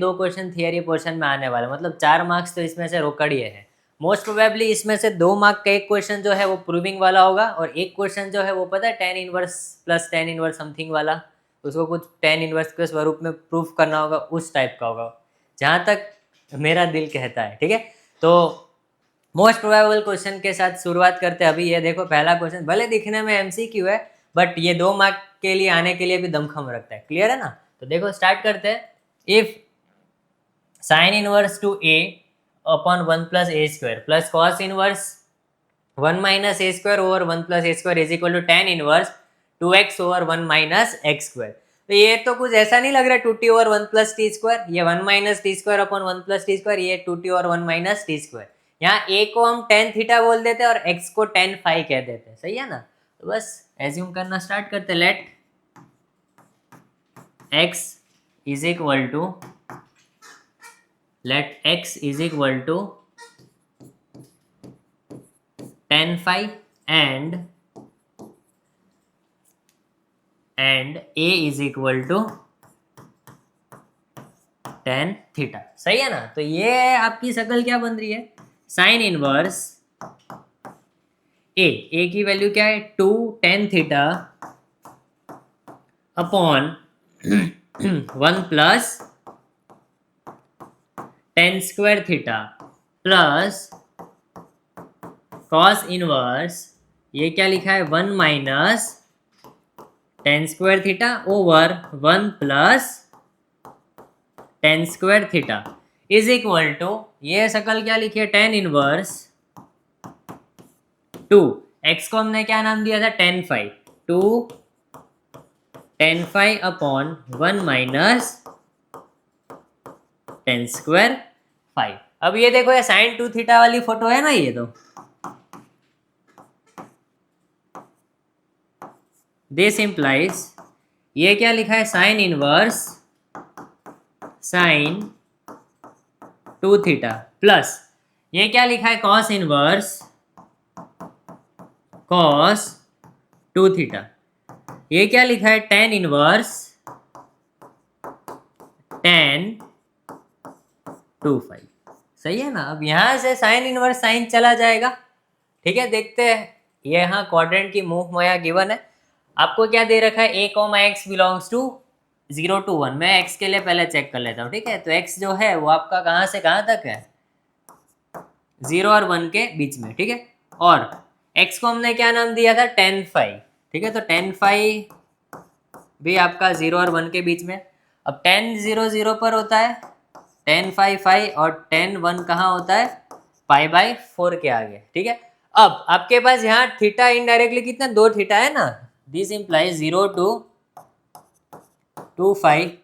2 question theory portion में आने वाले, मतलब 4 मार्क्स तो इसमें से रोकड़िए है। मोस्ट प्रोबेबली इसमें से 2 मार्क का एक क्वेश्चन जो है वो प्रूविंग वाला होगा, और एक क्वेश्चन जो है वो पता है tan inverse plus tan inverse something वाला, उसको कुछ tan इनवर्स के स्वरूप में प्रूफ करना होगा, उस टाइप का होगा, जहाँ तक मेरा दिल कहता है। ठीक है, तो मोस्ट प्रोबेबल क्वेश्चन के साथ शुरुआत करते हैं। अभी ये देखो पहला क्वेश्चन, भले दिखने में MCQ है बट ये 2 मार्क के लिए आने के लिए भी दमखम रखता है। क्लियर है ना? तो देखो स्टार्ट करते हैं। If sine inverse two a upon 1 plus a square plus cos inverse 1 minus a square over 1 plus a square is equal to tan inverse 2x over 1 minus x square. तो ये तो कुछ ऐसा नहीं लग रहा है 2t over 1 plus T square, ये 1 minus T square upon 1 plus T square, ये 2t over 1 minus T square. यहाँ a को हम tan थीटा बोल देते हैं और x को tan फाई कह देते हैं। सही है ना? तो बस एज्यूम करना स्टार्ट करते। Let x is equal to tan phi and a is equal to tan theta. सही है ना? तो ये आपकी शक्ल क्या बन रही है? साइन इनवर्स a की वैल्यू क्या है? 2 tan theta upon 1 plus tan square theta plus cos inverse, ये क्या लिखा है? 1 minus tan square theta over 1 plus tan square theta is equal to, ये शक्ल क्या लिखी है? tan इनवर्स 2, x को हमने क्या नाम दिया था? tan phi, 2 tan phi upon 1 minus tan square phi. अब ये देखो ये साइन 2 थीटा वाली फोटो है ना, ये तो दिस इम्प्लाइज, ये क्या लिखा है? Sine inverse sine 2 theta plus ये क्या लिखा है? Cos inverse cos 2 theta. ये क्या लिखा है? tan inverse tan 2 phi. सही है ना? अब यहां से साइन इनवर्स साइन चला जाएगा। ठीक है, देखते हैं। ये यहाँ क्वाड्रेंट की मूव माया गिवन है। आपको क्या दे रखा है? a, x belongs to 0 to 1। मैं x के लिए पहले चेक कर लेता हूँ। ठीक है, तो x जो है वो आपका कहाँ से कहाँ तक है? 0 और 1 के बीच में। ठीक है, और x को हमने क्या नाम दिया था? tan phi. ठीक है, तो tan फाई भी आपका 0 और 1 के बीच में। अब tan 0 0 पर होता है, tan फाई फाई, और tan 1 कहाँ होता है? पाई बाई 4 के आगे। ठीक है, अब आपके पास यहाँ थीटा इनडायरेक्टली कितना? 2 थीटा है ना। दिस इम्प्लाइज 0 to 2 फाई,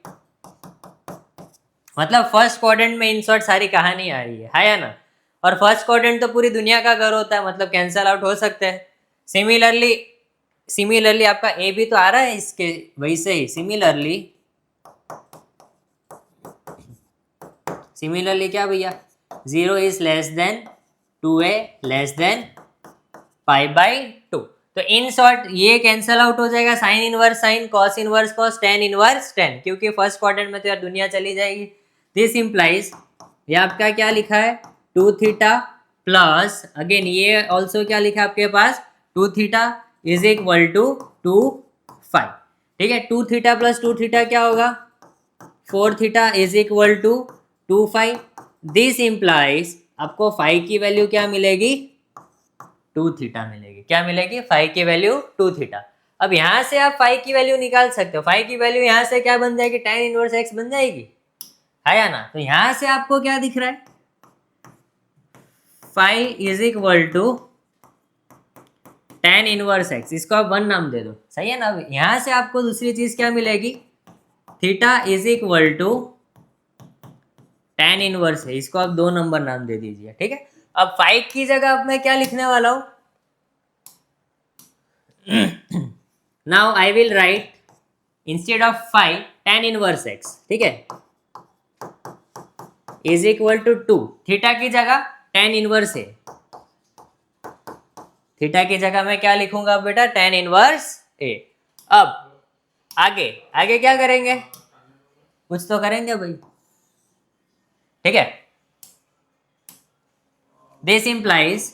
मतलब फर्स्ट क्वाड्रेंट में इन शॉर्ट सारी कहानी आ रही है या ना? और फर्स्ट क्वाड्रेंट तो पूरी दुनिया का घर होता है, मतलब कैंसल आउट हो सकते हैं। सिमिलरली आपका ए भी तो आ रहा है इसके, वैसे ही सिमिलरली क्या भैया? 0 is less then 2a less than pi by 2। तो इन शॉर्ट ये कैंसल आउट हो जाएगा, sign inverse sign, cos inverse cos, tan inverse tan, क्योंकि फर्स्ट क्वाड्रेंट में तो यार दुनिया चली जाएगी। दिस इम्प्लाइज, ये आपका क्या लिखा है? 2 थीटा प्लस अगेन ये ऑल्सो क्या लिखा है आपके पास? 2 theta is equal to 2 phi. ठीक है, 2 थीटा प्लस 2 थीटा क्या होगा? 4 theta is equal to 2 phi. This implies आपको फाई की वैल्यू क्या मिलेगी? 2 थीटा मिलेगी। क्या मिलेगी? फाई की वैल्यू 2 थीटा। अब यहां से आप फाई की वैल्यू निकाल सकते हो। फाई की वैल्यू यहां से क्या बन जाएगी? tan इनवर्स x बन जाएगी, है या ना? तो यहां से आपको क्या दिख रहा है? Phi is equal to tan inverse x, इसको आप 1 नाम दे दो। सही है ना? अब यहां से आपको दूसरी चीज क्या मिलेगी? Theta is equal to tan inverse है, इसको आप 2 नंबर नाम दे दीजिए। ठीक है, अब फाई की जगह अब मैं क्या लिखने वाला हूं? Now I will write instead of phi tan inverse x। ठीक है, इज इक्वल टू 2, थीटा की जगह tan इनवर्स है, थीटा की जगह मैं क्या लिखूंगा बेटा? tan inverse a। अब आगे आगे क्या करेंगे? कुछ तो करेंगे भाई। ठीक है। This implies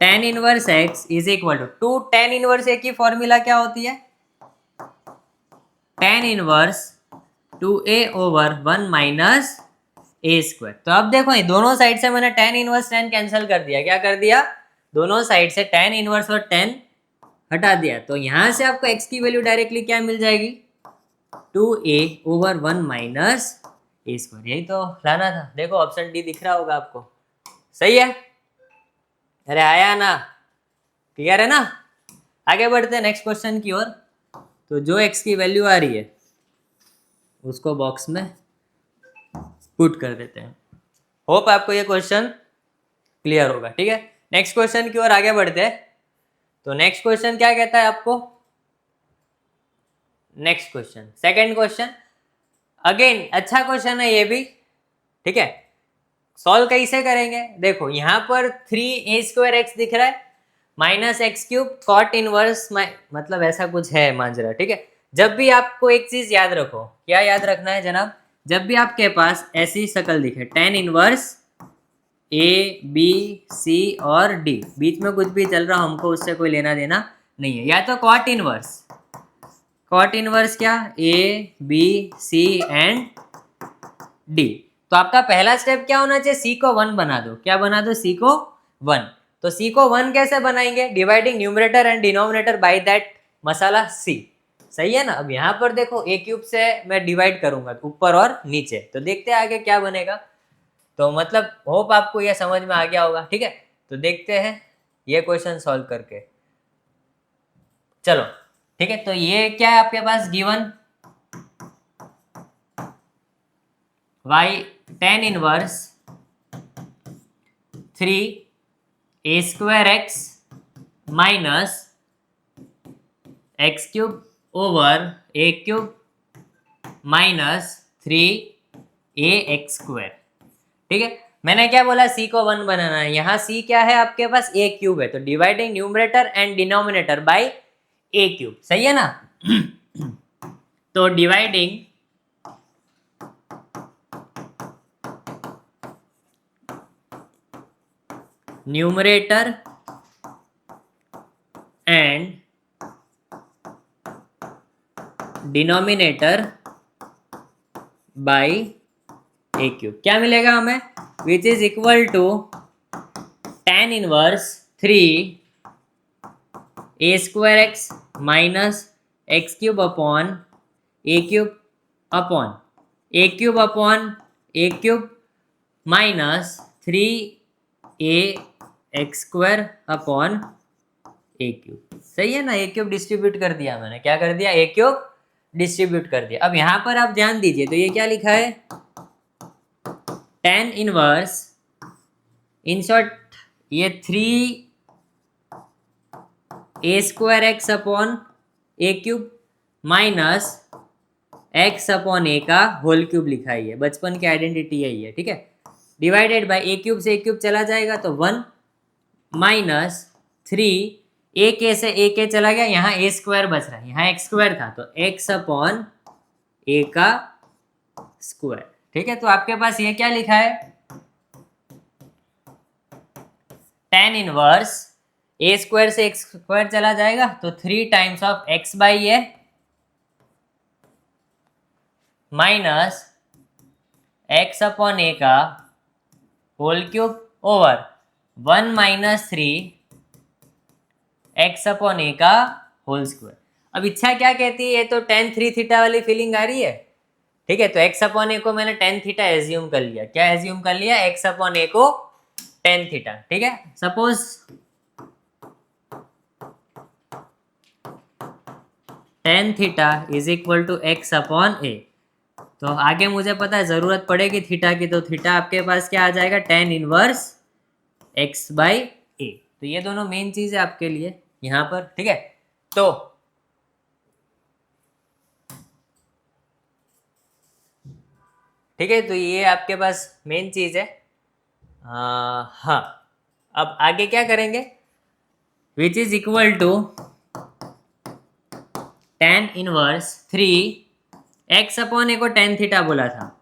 tan inverse x is equal to tan inverse a की फॉर्मूला क्या होती है? tan inverse 2a over 1 minus a square. तो अब देखो ये दोनों साइड से मैंने tan इनवर्स tan कैंसिल कर दिया। क्या कर दिया? दोनों साइड से tan इनवर्स और tan हटा दिया। तो यहां से आपको x की वैल्यू डायरेक्टली क्या मिल जाएगी? 2a over 1 minus a square. यही तो लाना था। देखो ऑप्शन डी दिख रहा होगा आपको। सही है? अरे आया ना? क्लियर है ना? आगे बढ़ते हैं नेक्स्ट क्वेश्चन की ओर। तो जो x की वैल्यू आ रही है उसको बॉक्स में पुट कर देते हैं। होप आपको ये क्वेश्चन क्लियर होगा। ठीक है, नेक्स्ट क्वेश्चन की ओर आगे बढ़ते हैं। तो नेक्स्ट क्वेश्चन क्या कहता है आपको? Next question, second question, again अच्छा क्वेश्चन है ये भी। ठीक है, सॉल्व कैसे करेंगे? देखो यहाँ पर 3a² दिख रहा है माइनस x³ कॉट इनवर्स मतलब ऐसा कुछ है मांजरा। ठीक है, जब भी आपको एक चीज याद रखो, क्या याद रखना है जनाब? जब भी आपके पास ऐसी शक्ल दिखे tan inverse A B C और डी, बीच में कुछ भी चल रहा हो हमको उससे कोई लेना देना नहीं है। या तो कॉट इनवर्स क्या? A B C and D. तो आपका पहला स्टेप क्या होना चाहिए? सी को 1 बना दो। क्या बना दो? सी को 1। तो सी को 1 कैसे बनाएंगे? Dividing numerator and denominator by that masala सी। सही है ना? अब यहाँ पर देखो a³ से मैं डिवाइड करूंगा ऊपर और नीचे, तो देखते हैं आगे क्या बनेगा। तो मतलब होप आपको यह समझ में आ गया होगा। ठीक है, तो देखते हैं ये क्वेश्चन सॉल्व करके। चलो ठीक है, तो ये क्या है आपके पास given? y tan inverse 3a² minus x³ over a³ minus 3ax²। ठीक है, मैंने क्या बोला? c को 1 बनाना है। यहाँ c क्या है आपके पास? a³ है, तो dividing numerator and denominator by a³। सही है ना? तो dividing numerator and denominator by a³। क्या मिलेगा हमें? Which is equal to tan inverse 3a² minus x³ upon a³ upon a³ upon a³ minus 3ax² upon a³। सही है ना? a³ डिस्ट्रीब्यूट कर दिया मैंने। क्या कर दिया? a³ डिस्ट्रीब्यूट कर दिया। अब यहां पर आप ध्यान दीजिए, तो ये क्या लिखा है? tan इनवर्स, इन शॉर्ट ये 3a² upon a³ minus x upon a का होल क्यूब लिखा है। बचपन की आइडेंटिटी यही है। ठीक है, डिवाइडेड बाय a³ से a³ चला जाएगा तो 1 माइनस 3 a से a चला गया, यहाँ a² बच रहा है, यहाँ x² था तो x अपॉन a का स्क्वायर। ठीक है, तो आपके पास ये क्या लिखा है? tan इनवर्स a² से x² चला जाएगा तो 3 times of x by a minus x upon a का whole cube over 1 minus 3 x upon a का होल स्क्वायर। अब इच्छा क्या कहती है? ये तो tan 3 थीटा वाली फीलिंग आ रही है। ठीक है, तो x अपॉन a को मैंने tan थीटा एज्यूम कर लिया। क्या एज्यूम कर लिया? x अपॉन a को tan थीटा। ठीक है, suppose tan theta is equal to x upon a। तो आगे मुझे पता है जरूरत पड़ेगी थीटा की, तो थीटा आपके पास क्या आ जाएगा? tan inverse x by a। तो ये दोनों मेन चीज है आपके लिए यहाँ पर। ठीक है, तो ठीक है, तो ये आपके पास मेन चीज है। हाँ, अब आगे क्या करेंगे? Which is equal to tan inverse 3 x upon a को tan थीटा बोला था,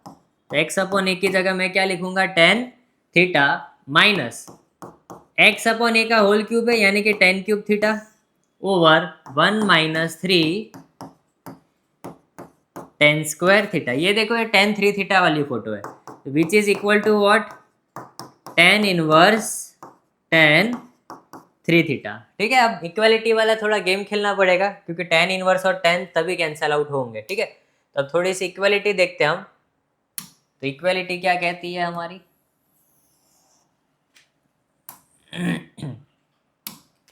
तो एक्स अपॉन ए की जगह मैं क्या लिखूंगा, tan theta minus x upon a का होल क्यूब है यानी कि tan cube theta over 1 - 3 tan square theta. ये देखो ये टेन थ्री थीटा वाली फोटो है, which is equal to what, tan inverse tan three theta. ठीक है, अब इक्वालिटी वाला थोड़ा गेम खेलना पड़ेगा क्योंकि टेन इनवर्स और टेन तभी कैंसल आउट होंगे। ठीक है, तो अब थोड़ी सी इक्वालिटी देखते हैं हम। तो इक्वालिटी क्या कहती है हमारी,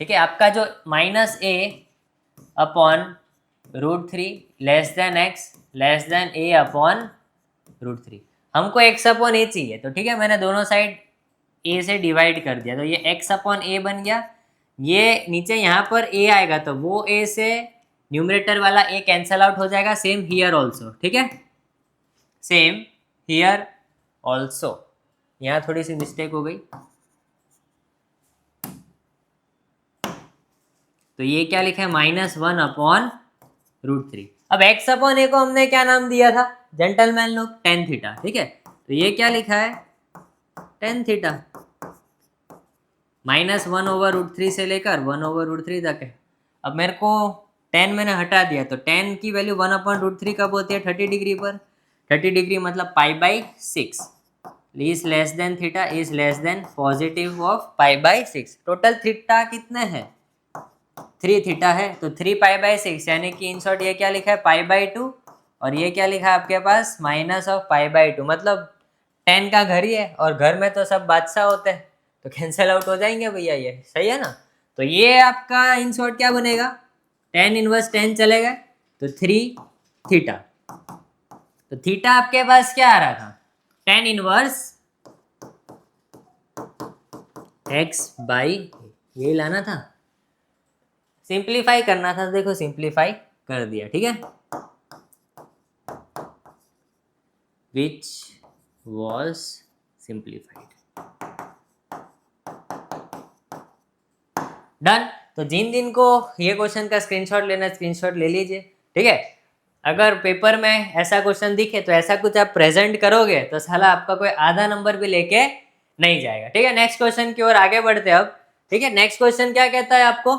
ठीक है, आपका जो minus a upon root three less than x less than a upon root three, हमको एक्स अपॉन ए चाहिए। तो ठीक है, मैंने दोनों साइड ए से डिवाइड कर दिया, तो ये एक्स अपॉन ए बन गया। ये नीचे यहाँ पर ए आएगा तो वो ए से न्यूमरेटर वाला ए कैंसल आउट हो जाएगा। सेम हियर ऑल्सो, ठीक है, सेम हियर ऑल्सो। यहाँ थोड़ी सी मिस्टेक हो गई, तो ये क्या लिखा है, -1 अपॉन रूट थ्री। अब x अपॉन ए को हमने क्या नाम दिया था जेंटलमैन लोग, टेन थीटा। ठीक है, तो ये क्या लिखा है, tan theta -1 over root three से लेकर 1 ओवर रूट थ्री तक है। अब मेरे को 10 मैंने हटा दिया तो 10 की वैल्यू 1 अपॉन रूट थ्री कब होती है, 30 डिग्री पर। 30 डिग्री मतलब π/6 is less than theta is less than positive of π/6। Total theta कितने हैं, 3 थीटा है, तो 3 π/6 यानी कि इन शॉर्ट ये क्या लिखा है, π/2, और ये क्या लिखा है आपके पास, माइनस ऑफ π/2। मतलब 10 का घर ही है और घर में तो सब बादशाह होते हैं, तो कैंसिल आउट हो जाएंगे भैया, ये सही है ना। तो ये आपका इन शॉर्ट क्या बनेगा, टेन इनवर्स 10 चलेगा तो 3 थीटा। तो थीटा आपके पास क्या आ रहा था, टेन इनवर्स x/, ये लाना था, सिंप्लीफाई करना था। देखो सिंप्लीफाई कर दिया, ठीक है, विच वॉज सिंप्लीफाइड, डन। तो जिन को ये क्वेश्चन का स्क्रीनशॉट लेना, स्क्रीनशॉट ले लीजिए। ठीक है, अगर पेपर में ऐसा क्वेश्चन दिखे तो ऐसा कुछ आप प्रेजेंट करोगे तो साला आपका कोई आधा नंबर भी लेके नहीं जाएगा। ठीक है, नेक्स्ट क्वेश्चन की ओर आगे बढ़ते हैं अब। ठीक है, नेक्स्ट क्वेश्चन क्या कहता है, आपको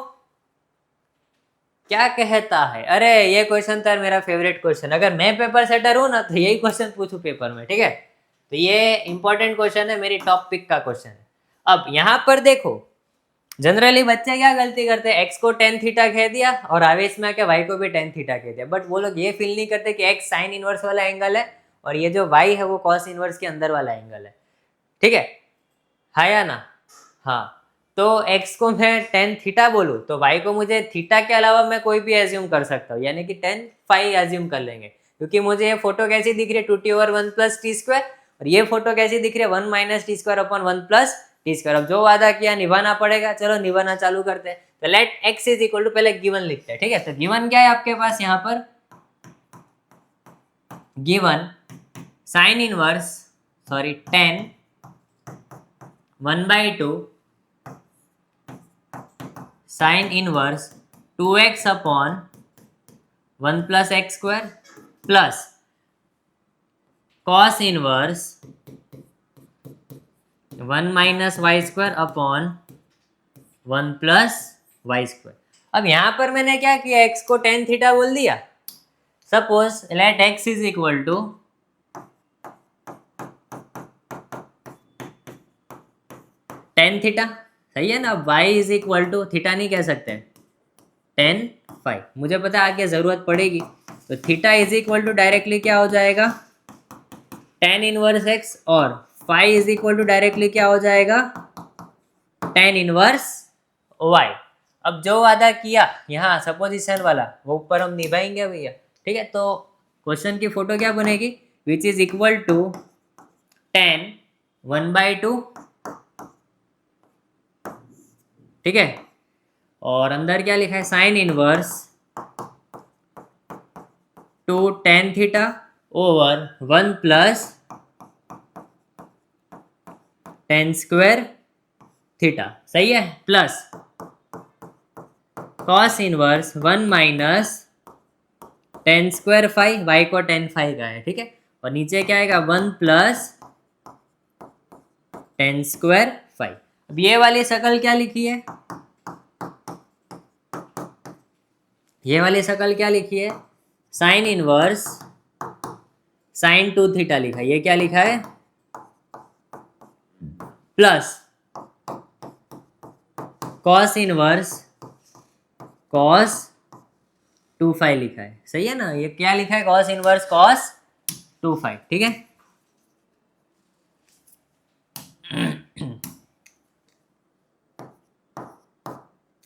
क्या कहता है, अरे ये क्वेश्चन तो मेरा फेवरेट क्वेश्चन, अगर मैं पेपर सेटर हूं ना तो यही क्वेश्चन पूछूं पेपर में। ठीक है, तो ये इंपॉर्टेंट क्वेश्चन है, मेरी टॉप पिक का क्वेश्चन है। अब यहाँ पर देखो, जनरली बच्चे क्या गलती करते हैं, एक्स को टेन थीटा कह दिया और आवेश में आके वाई को भी टेन थीटा कह दिया, बट वो लोग ये फील नहीं करते कि एक्स साइन इनवर्स वाला एंगल है और ये जो वाई है वो कॉस इनवर्स के अंदर वाला एंगल है। ठीक है, हाँ या ना, हाँ। तो x को मैं टेन थीटा बोलूँ तो y को मुझे थीटा के अलावा मैं कोई भी एज्यूम कर सकता हूँ, यानी कि टेन फाई एज्यूम कर लेंगे, क्योंकि मुझे ये फोटो कैसी दिख रही है, 2t/1 + t², और ये फोटो कैसी दिख रही है, 1 - t²/1 + t²। अब जो वादा किया निभाना पड़ेगा, चलो निभाना चालू करते हैं। तो let x is equal to, पहले गिवन लिखते हैं। ठीक है, तो गिवन क्या है आपके पास यहाँ पर, given sine inverse, sorry, 10 1/2 sine inverse 2x upon 1 + x² plus cos inverse 1 - y² upon 1 + y²। अब यहां पर मैंने क्या किया, x को टेन थीटा बोल दिया। Suppose let x is equal to tan theta, सही है ना। अब y is equal to, theta नहीं कह सकते, टेन फाइव, मुझे पता है आगे जरूरत पड़ेगी, तो theta is equal to directly क्या हो जाएगा, टेन इनवर्स x, और phi is equal to directly क्या हो जाएगा, टेन इनवर्स y। अब जो वादा किया यहाँ सपोजिशन वाला वो ऊपर हम निभाएंगे भैया। ठीक है, तो क्वेश्चन की फोटो क्या बनेगी, विच इज इक्वल टू 10 1/2, ठीक है, और अंदर क्या लिखा है, sine inverse 2 tan theta over 1 + tan theta, सही है, plus cos inverse 1 - tan five, y को टेन फाइव का है। ठीक है, और नीचे क्या आएगा 1 प्लस टेन स्क्वायर 5। अब ये वाली शक्ल क्या लिखी है, ये वाली शक्ल क्या लिखी है, साइन इनवर्स साइन 2 थीटा लिखा है। ये क्या लिखा है, plus cos inverse cos 2 phi लिखा है। सही है ना, ये क्या लिखा है, कॉस इनवर्स कॉस 2 फाई। ठीक है,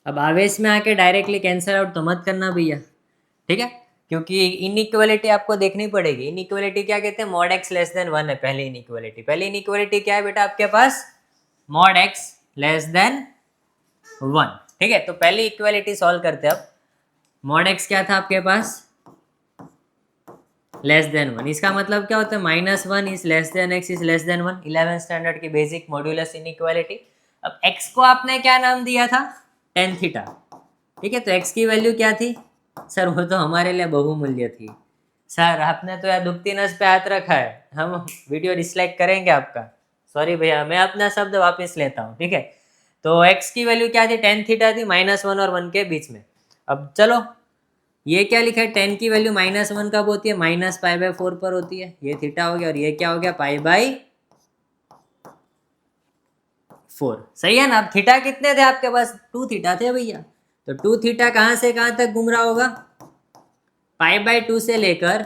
अब आवेश में आके डायरेक्टली कैंसिल आउट तो मत करना भैया, ठीक है, क्योंकि इनइक्वालिटी आपको देखनी पड़ेगी। इनइक्वालिटी क्या कहते हैं, मॉड एक्स लेस देन 1 है पहली इनइक्वालिटी। पहली इनइक्वालिटी क्या है बेटा आपके पास, मॉड एक्स लेस देन 1। ठीक है, तो पहली इक्वालिटी सॉल्व करते हैं। अब मॉड एक्स क्या था आपके पास, लेस देन 1। इसका मतलब क्या होता है, -1 is less than x is less then 1। 11th standard की बेसिक मॉड्यूलस इनइक्वालिटी। अब x को आपने क्या नाम दिया था, टेन थीटा। ठीक है, तो x की वैल्यू क्या थी सर, वो तो हमारे लिए बहुमूल्य थी। सर आपने तो यार दुखती नस पे हाथ रखा है, हम वीडियो डिसलाइक करेंगे आपका। सॉरी भैया, मैं अपना शब्द वापस लेता हूँ। ठीक है, तो x की वैल्यू क्या थी, टेन थीटा थी, -1 और 1 के बीच में। अब चलो, ये क्या लिखा है, टेन की वैल्यू -1 कब होती है, -π/4 पर होती है। ये थीटा हो गया और ये क्या हो गया, π/4। सही है ना। अब थीटा कितने थे आपके पास, 2 थीटा थे भैया। तो 2 थीटा कहाँ से कहाँ तक घूम रहा होगा, π/2 से लेकर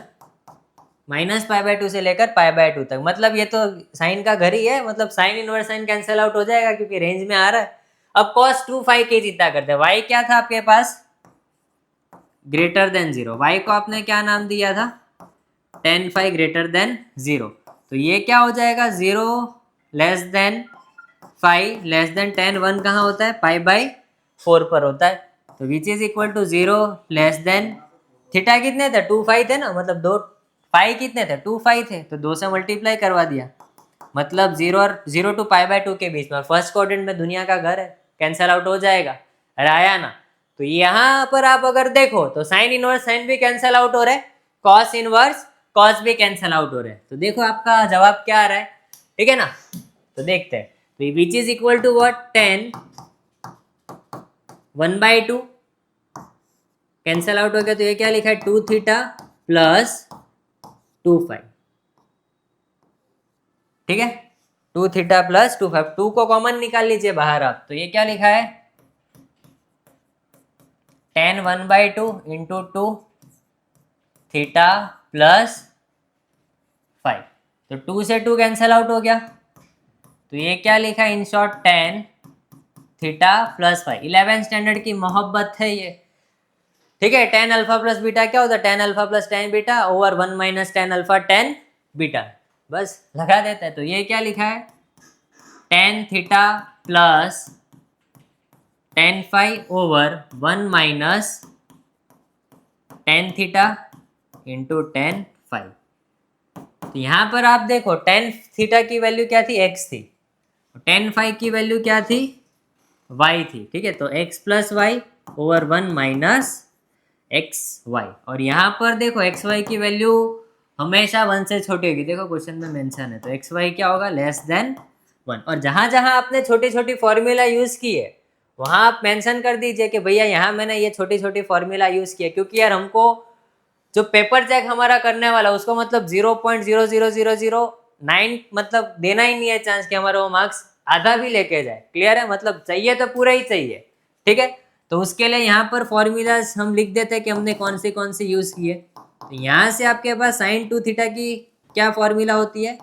-π/2 से लेकर π/2 तक। मतलब ये तो साइन का घर ही है, मतलब sign inverse sine cancel out हो जाएगा क्योंकि रेंज में आ रहा है। अब cos 2 के जितना करते हैं, y क्या था आपके पास, ग्रेटर देन 0। y को आपने क्या नाम दिया था, tan phi ग्रेटर देन 0। तो ये क्या हो जाएगा, 0 less then five less than tan 1 कहाँ होता है, π/4 पर होता है। तो which is equal to 0 less than, theta कितने थे, 2 फाई थे ना, मतलब 2 फाई कितने थे, 2 फाई थे, तो 2 से मल्टीप्लाई करवा दिया। मतलब 0 टू π/2 के बीच में, फर्स्ट क्वाड्रेंट में दुनिया का घर है, कैंसल आउट हो जाएगा। अरे आया ना। तो यहाँ पर आप अगर देखो तो साइन इनवर्स साइन भी कैंसल आउट हो रहे हैं, कॉस इनवर्स कॉस भी कैंसल आउट हो रहे हैं। तो देखो आपका जवाब क्या आ रहा है, ठीक है ना। तो देखते हैं, तो which is equal to what, 10 1/2 cancel out हो गया। तो ये क्या लिखा है, 2 थीटा प्लस 2 फाई। ठीक है, 2 थीटा प्लस 2 फाई, 2 को कॉमन निकाल लीजिए बाहर आप। तो ये क्या लिखा है, tan 1/2 इंटू 2 थीटा प्लस 5। तो 2 से 2 कैंसल आउट हो गया। तो ये क्या लिखा है, in short tan theta plus 5। 11th standard की मोहब्बत है ये। ठीक है, tan अल्फा प्लस बीटा क्या होता है, tan alpha plus tan beta over 1 minus tan alpha tan beta. बस लगा देता है। तो ये क्या लिखा है, tan theta plus tan phi over 1 minus tan theta into tan phi. तो यहाँ पर आप देखो tan थीटा की वैल्यू क्या थी, x थी, tan फाई की वैल्यू क्या थी, y थी। ठीक है, तो x plus y over 1 minus x y. और यहाँ पर देखो एक्स वाई की वैल्यू हमेशा 1 से छोटी होगी, देखो क्वेश्चन में मेंशन है। तो एक्स वाई क्या होगा, लेस देन 1। और जहाँ जहाँ आपने छोटी छोटी फॉर्मूला यूज़ की है वहाँ आप मेंशन कर दीजिए कि भैया यहाँ मैंने ये छोटी छोटी फॉर्मूला यूज़ की है, क्योंकि यार हमको जो पेपर चेक हमारा करने वाला उसको मतलब 0.00009 मतलब देना ही नहीं है चांस कि हमारा वो मार्क्स आधा भी लेके जाए। क्लियर है, मतलब चाहिए तो पूरा ही चाहिए। ठीक है, तो उसके लिए यहाँ पर फॉर्मूलाज हम लिख देते हैं कि हमने कौन से यूज किए। तो यहाँ से आपके पास साइन 2 थीटा की क्या फॉर्मूला होती है,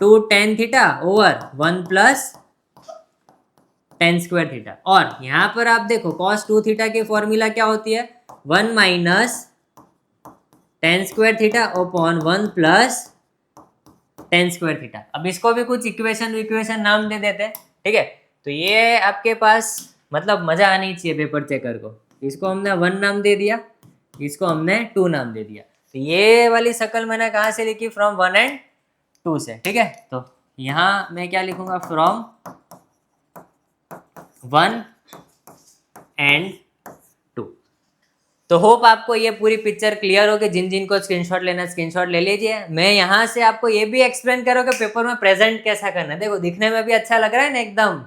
2 tan theta over 1 plus tan square theta. और यहाँ पर आप देखो cos 2 थीटा की फॉर्मूला क्या होती है, 1 minus tan square theta upon 1 plus tan square theta. अब इसको भी कुछ इक्वेशन नाम दे देते हैं। ठीक है, तो ये आपके पास मतलब मजा आनी चाहिए पेपर चेकर को। इसको हमने 1 नाम दे दिया, इसको हमने 2 नाम दे दिया। तो ये वाली शक्ल मैंने कहाँ से लिखी, फ्रॉम 1 एंड 2 से। ठीक है, तो यहाँ मैं क्या लिखूंगा, फ्रॉम 1 एंड 2। तो होप आपको ये पूरी पिक्चर क्लियर हो कि जिन जिन को स्क्रीनशॉट लेना स्क्रीनशॉट ले लीजिए। मैं यहाँ से आपको ये भी एक्सप्लेन करूँ कि पेपर में प्रेजेंट कैसा करना है। देखो दिखने में भी अच्छा लग रहा है ना, एकदम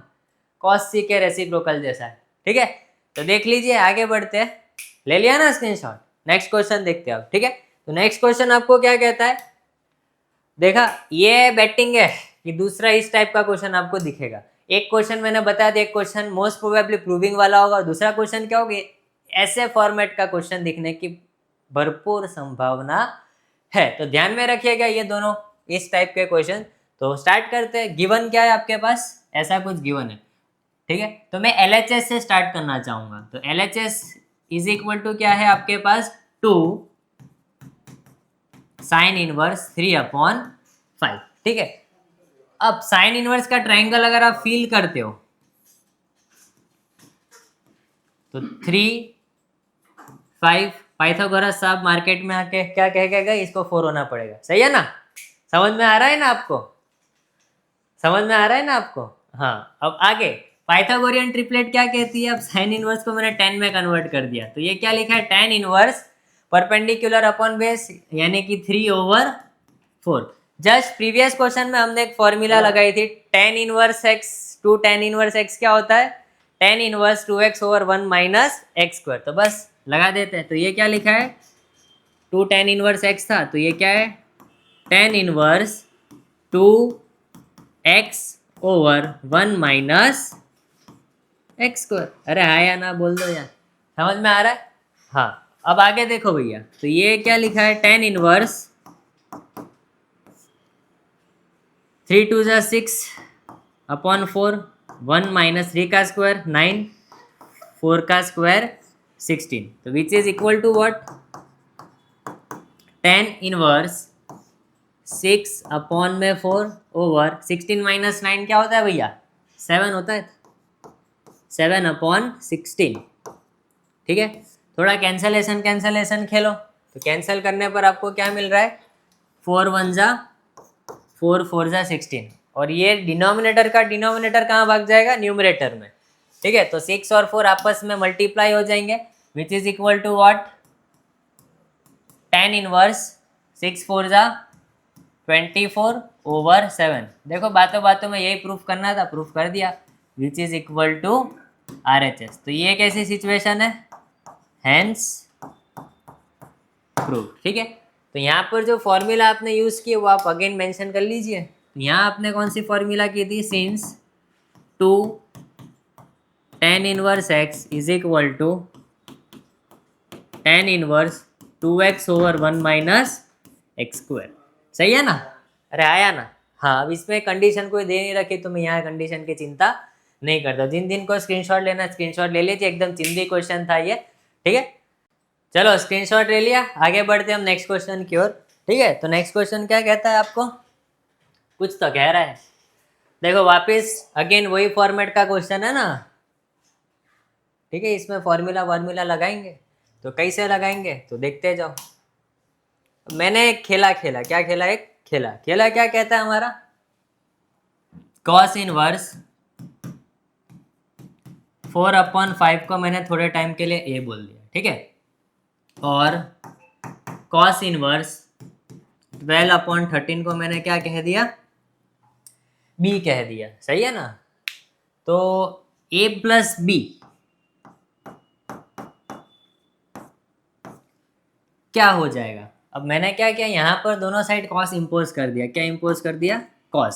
कॉस सी के रेसिप्रोकल जैसा, ठीक है। तो देख लीजिए, आगे बढ़ते हैं। ले लिया ना स्क्रीनशॉट, नेक्स्ट क्वेश्चन देखते हैं अब, ठीक है। तो नेक्स्ट क्वेश्चन आपको क्या कहता है, देखा ये बैटिंग है कि दूसरा इस टाइप का क्वेश्चन आपको दिखेगा। एक क्वेश्चन मैंने बता दिया, एक क्वेश्चन मोस्ट प्रोबेबली प्रूविंग वाला होगा, और दूसरा क्वेश्चन क्या होगा, ऐसे फॉर्मेट का क्वेश्चन दिखने की भरपूर संभावना है। तो ध्यान में रखिएगा ये दोनों इस टाइप के क्वेश्चन। तो स्टार्ट करते हैं। गिवन क्या है आपके पास, ऐसा कुछ गिवन है, ठीक है। तो मैं LHS से स्टार्ट करना चाहूंगा। तो LHS इज इक्वल टू क्या है आपके पास, 2 साइन इनवर्स 3/5, ठीक है। अब साइन इनवर्स का ट्राइंगल अगर आप फील करते हो तो 3, 5, पाइथागोरस साहब मार्केट में आके क्या कहेगा, इसको 4 होना पड़ेगा, सही है ना। समझ में आ रहा है ना आपको, समझ में आ रहा है ना आपको। हाँ, अब आगे पाइथागोरियन ट्रिपलेट क्या कहती है। अब साइन इनवर्स को मैंने 10 में कन्वर्ट कर दिया, तो ये क्या लिखा है, tan inverse perpendicular upon base, यानी कि 3/4। जस्ट प्रीवियस क्वेश्चन में हमने एक फॉर्मूला लगाई थी, tan inverse x two tan inverse x क्या होता है, tan inverse 2x/1 minus x²। तो बस लगा देते हैं। तो ये क्या लिखा है, 2 tan इनवर्स x था, तो ये क्या है, tan inverse 2x/1 minus x²। अरे हाँ या ना बोल दो यार, समझ में आ रहा है। हाँ, अब आगे देखो भैया, तो ये क्या लिखा है, tan इनवर्स 3 2 6/4, 1 माइनस 3 का स्क्वायर 9, 4 का स्क्वायर 16। तो which is equal to what, tan inverse 6/4/16 minus 9 क्या होता है भैया, 7 होता है, 7/16, ठीक है। थोड़ा कैंसलेशन खेलो, तो कैंसिल करने पर आपको क्या मिल रहा है, 4 1 जा 4 4 जा 16, और ये डिनोमिनेटर का डिनोमिनेटर कहाँ भाग जाएगा, न्यूमरेटर में, ठीक है। तो 6 और 4 आपस में मल्टीप्लाई हो जाएंगे, which is equal to what, tan inverse 6 4 जा 24/7। देखो बातों बातों में यही प्रूफ करना था, प्रूफ कर दिया, which is equal to RHS। तो ये कैसी सिचुएशन है, हैंस प्रूफ, ठीक है। तो यहाँ पर जो फॉर्मूला आपने यूज किया वो आप अगेन मेंशन कर लीजिए। तो यहाँ आपने कौन सी फॉर्मूला की थी, since 2 tan inverse x is equal to tan inverse 2x/1 minus x², सही है ना। अरे आया ना। हाँ, अब इसमें कंडीशन कोई दे नहीं रखी, तो मैं यहाँ कंडीशन की चिंता नहीं करता। जिन जिन को स्क्रीनशॉट लेना स्क्रीनशॉट ले लीजिए, एकदम चिंदी क्वेश्चन था ये, ठीक है। चलो स्क्रीनशॉट ले लिया, आगे बढ़ते हम नेक्स्ट क्वेश्चन की ओर, ठीक है। तो नेक्स्ट क्वेश्चन क्या कहता है आपको, कुछ तो कह रहा है। देखो वापस अगेन वही फॉर्मेट का क्वेश्चन है ना, ठीक है। इसमें फॉर्मूला लगाएंगे, तो कैसे लगाएंगे तो देखते जाओ। मैंने एक खेला क्या खेला, एक खेला क्या कहता है हमारा, cos इनवर्स 4/5 को मैंने थोड़े टाइम के लिए ए बोल दिया, ठीक है। और cos इनवर्स 12/13 को मैंने क्या कह दिया, बी कह दिया, सही है ना। तो a प्लस बी क्या हो जाएगा। अब मैंने क्या किया, यहाँ पर दोनों साइड cos इम्पोज कर दिया, क्या इम्पोज कर दिया, cos।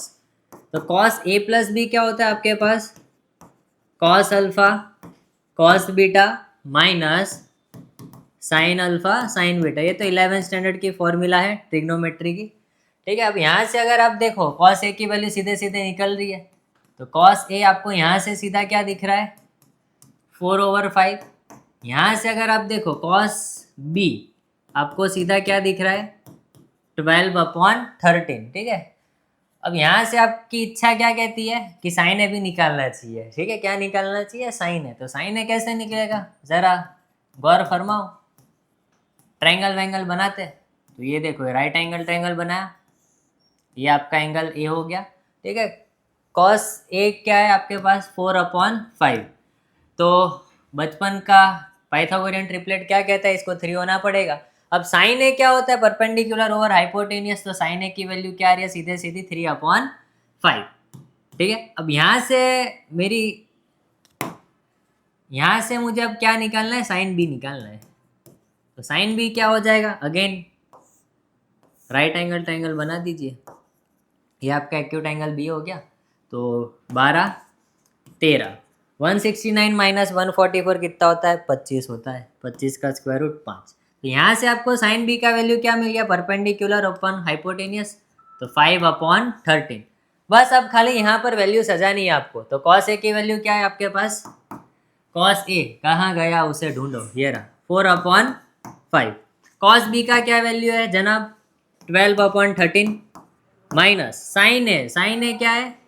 तो cos a प्लस बी क्या होता है आपके पास, cos alpha cos beta minus sine alpha sign beta. ये तो 11th स्टैंडर्ड की फॉर्मूला है ट्रिग्नोमेट्री की, ठीक है। अब यहाँ से अगर आप देखो cos a की वैल्यू सीधे सीधे निकल रही है, तो cos a आपको यहाँ से सीधा क्या दिख रहा है, 4/5। यहाँ से अगर आप देखो cos b आपको सीधा क्या दिख रहा है, 12/13, ठीक है। अब यहाँ से आपकी इच्छा क्या कहती है कि साइन ए भी निकालना चाहिए, ठीक है। क्या निकालना चाहिए, साइन है। तो साइन ए कैसे निकलेगा, जरा गौर फरमाओ। ट्रायंगल वैंगल बनाते, तो ये देखो राइट एंगल ट्रायंगल बनाया, ये आपका एंगल ए हो गया, ठीक है। कॉस ए क्या है आपके पास, 4/5। तो बचपन का पाइथागोरियन ट्रिपलेट क्या कहता है, इसको 3 होना पड़ेगा। अब साइन ए क्या होता है, परपेंडिकुलर ओवर हाइपोटेनियस, तो साइन ए की वैल्यू क्या आ रही है, सीधे सीधी 3/5। ठीक है, अब यहाँ से मुझे अब क्या निकालना है, साइन बी निकालना है। तो साइन बी क्या हो जाएगा, अगेन राइट एंगल ट्रायंगल बना दीजिए, ये आपका एक्यूट एंगल बी हो गया। तो 12 13 169 माइनस 144 कितना होता है, 25 होता है। 25 का स्क्वायर रूट 5। तो यहाँ से आपको साइन बी का वैल्यू क्या मिल गया, परपेंडिकुलर अपन हाइपोटेनियस, तो 5/13। बस अब खाली यहाँ पर वैल्यू सजानी है आपको। तो कॉस ए की वैल्यू क्या है आपके पास, कॉस ए कहाँ गया उसे ढूंढो, ये रहा 4/5। कॉस बी का क्या वैल्यू है जनाब, 12/13 माइनस साइन ए क्या है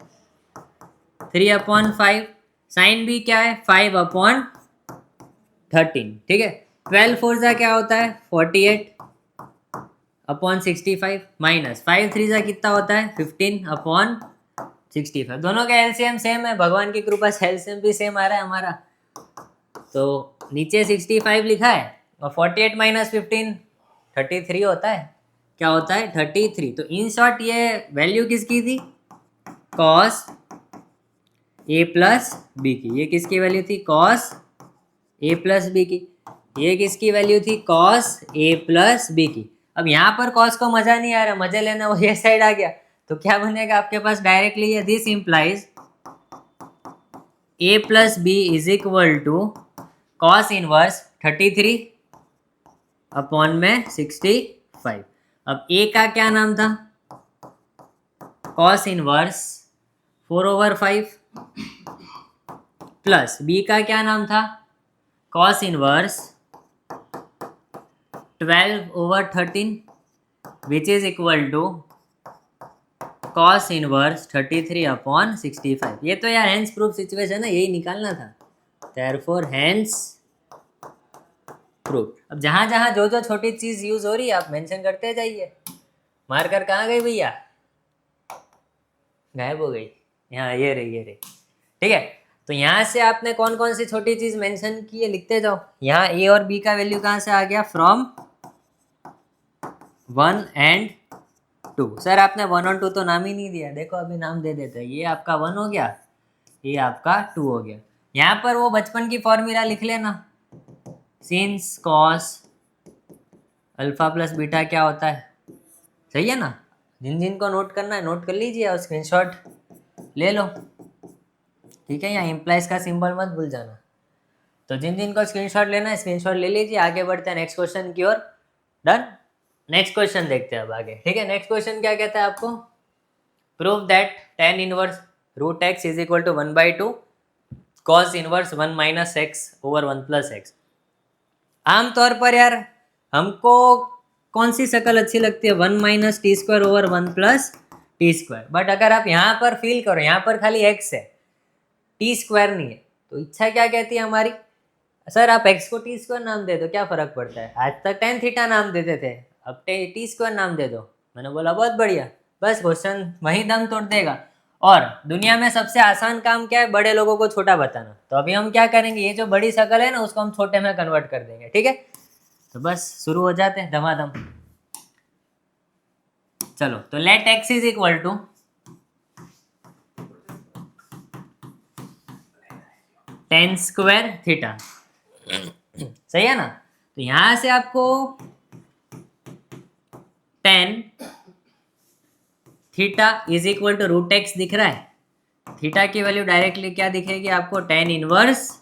3/5, साइन बी क्या है 5/13। ठीक है, 12 4 जा क्या होता है 48/65 माइनस 5 3 जा कितना होता है 15/65। दोनों का एलसीएम सेम है, भगवान की कृपा से एलसीएम भी सेम आ रहा है हमारा। तो नीचे 65 लिखा है और 48 माइनस 15 33 होता है, क्या होता है 33। तो इन शॉर्ट ये वैल्यू किसकी थी, कॉस ए प्लस बी की। ये किसकी वैल्यू थी, कॉस ए प्लस बी की। ये किसकी वैल्यू थी, कॉस ए प्लस बी की। अब यहाँ पर कॉस को मजा नहीं आ रहा, मजे लेना वो ये साइड आ गया, तो क्या बनेगा आपके पास डायरेक्टली, ये this implies a plus b is equal to cos inverse 33/65। अब ए का क्या नाम था, कॉस इनवर्स 4/5 प्लस बी का क्या नाम था, cos inverse 12/13 which is equal to cos inverse 33/65। ये तो यार हेंस प्रूफ सिचुएशन है, यही निकालना था, देयरफॉर हेंस प्रूफ। अब जहां जहां जो जो छोटी चीज यूज हो रही है आप मेंशन करते जाइए। मार्कर कहाँ गई भैया, गायब हो गई, यहाँ ये रही। ठीक है, तो यहाँ से आपने कौन कौन सी छोटी चीज मेंशन की है लिखते जाओ। यहाँ ए और बी का वैल्यू कहाँ से आ गया, फ्रॉम 1 and 2। सर आपने 1 और 2 तो नाम ही नहीं दिया, देखो अभी नाम दे देते हैं। ये आपका 1 हो गया, ये आपका 2 हो गया। यहाँ पर वो बचपन की फॉर्मूला लिख लेना, since cos alpha plus beta क्या होता है, सही है ना। जिन जिन को नोट करना है नोट कर लीजिए और स्क्रीनशॉट ले लो, ठीक है। यहाँ इम्प्लाइज का सिंबल मत भूल जाना। तो जिन जिन को स्क्रीनशॉट लेना है स्क्रीनशॉट ले लीजिए, आगे बढ़ते हैं नेक्स्ट क्वेश्चन की ओर। डन, नेक्स्ट क्वेश्चन देखते हैं अब आगे। ठीक है, नेक्स्ट क्वेश्चन क्या कहता है आपको, prove that tan inverse root x is equal to 1/2 cos inverse 1 minus x over 1 plus x. आमतौर पर यार हमको कौन सी शक्ल अच्छी लगती है, 1 minus T square over 1 plus T square. But अगर आप यहाँ पर फील करो, यहाँ पर खाली एक्स है, टी स्क्वायर नहीं है, तो इच्छा क्या कहती है हमारी, सर आप एक्स को टी स्क्वायर नाम दे दो, क्या फर्क पड़ता है। आज तक tan थीटा नाम देते थे, अब टी स्क्वायर नाम दे दो। मैंने बोला बहुत बढ़िया, बस क्वेश्चन वहीं दम तोड़ देगा। और दुनिया में सबसे आसान काम क्या है, बड़े लोगों को छोटा बताना। तो अभी हम क्या करेंगे, ये जो बड़ी शक्ल है ना उसको हम छोटे में कन्वर्ट कर देंगे। ठीक है, तो बस शुरू हो जाते हैं धमाधम। चलो, तो let x is equal to tan square theta, सही है ना। तो यहां से आपको tan theta is equal to root x दिख रहा है। थीटा की वैल्यू डायरेक्टली क्या दिखेगी आपको, tan इनवर्स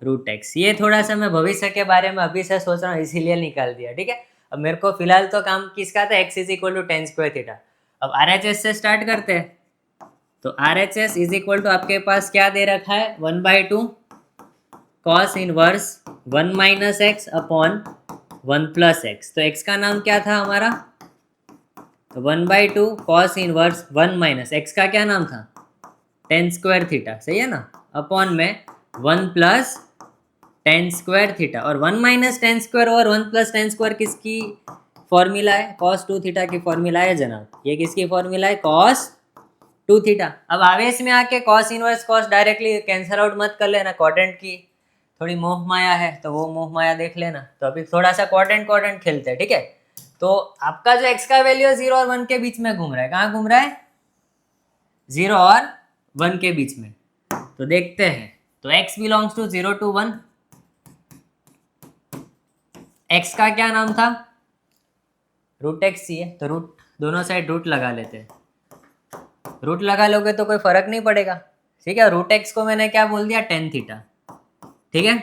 रूट एक्स। ये थोड़ा सा मैं भविष्य के बारे में अभी से सोच रहा हूँ, इसीलिए निकाल दिया। ठीक है, अब मेरे को फिलहाल तो काम किसका था, x is equal to tan square theta. अब RHS से स्टार्ट करते हैं। तो RHS इज इक्वल टू आपके पास क्या दे रखा है, 1/2 cos inverse 1 minus x upon 1 plus x. तो एक्स का नाम क्या था हमारा, तो 1/2 कॉस इनवर्स 1 माइनस एक्स का क्या नाम था, tan स्क्वायर थीटा, सही है ना, अपॉन में 1 प्लस tan स्क्वायर थीटा। और 1 माइनस tan स्क्वायर और 1 प्लस tan स्क्वायर किसकी फॉर्मूला है, cos 2 थीटा की फॉर्मूला है जनाब। ये किसकी फॉर्मूला है, cos 2 थीटा। अब आवेश में आके cos inverse cos directly cancel out मत कर लेना, क्वाड्रेंट की थोड़ी मोह माया है तो वो मोह माया देख लेना। तो अभी थोड़ा सा क्वाड्रेंट खेलते हैं, ठीक है। तो आपका जो x का वैल्यू है 0 और 1 के बीच में घूम रहा है, कहाँ घूम रहा है? 0 और 1 के बीच में। तो देखते हैं, तो x belongs to 0 to 1। x का क्या नाम था? रूट एक्स ही है, तो रूट दोनों साइड रूट लगा लेते हैं। रूट लगा लोगे तो कोई फर्क नहीं पड़ेगा, ठीक है। रूट एक्स को मैंने क्या बोल दिया? टेन थीटा, ठीक है।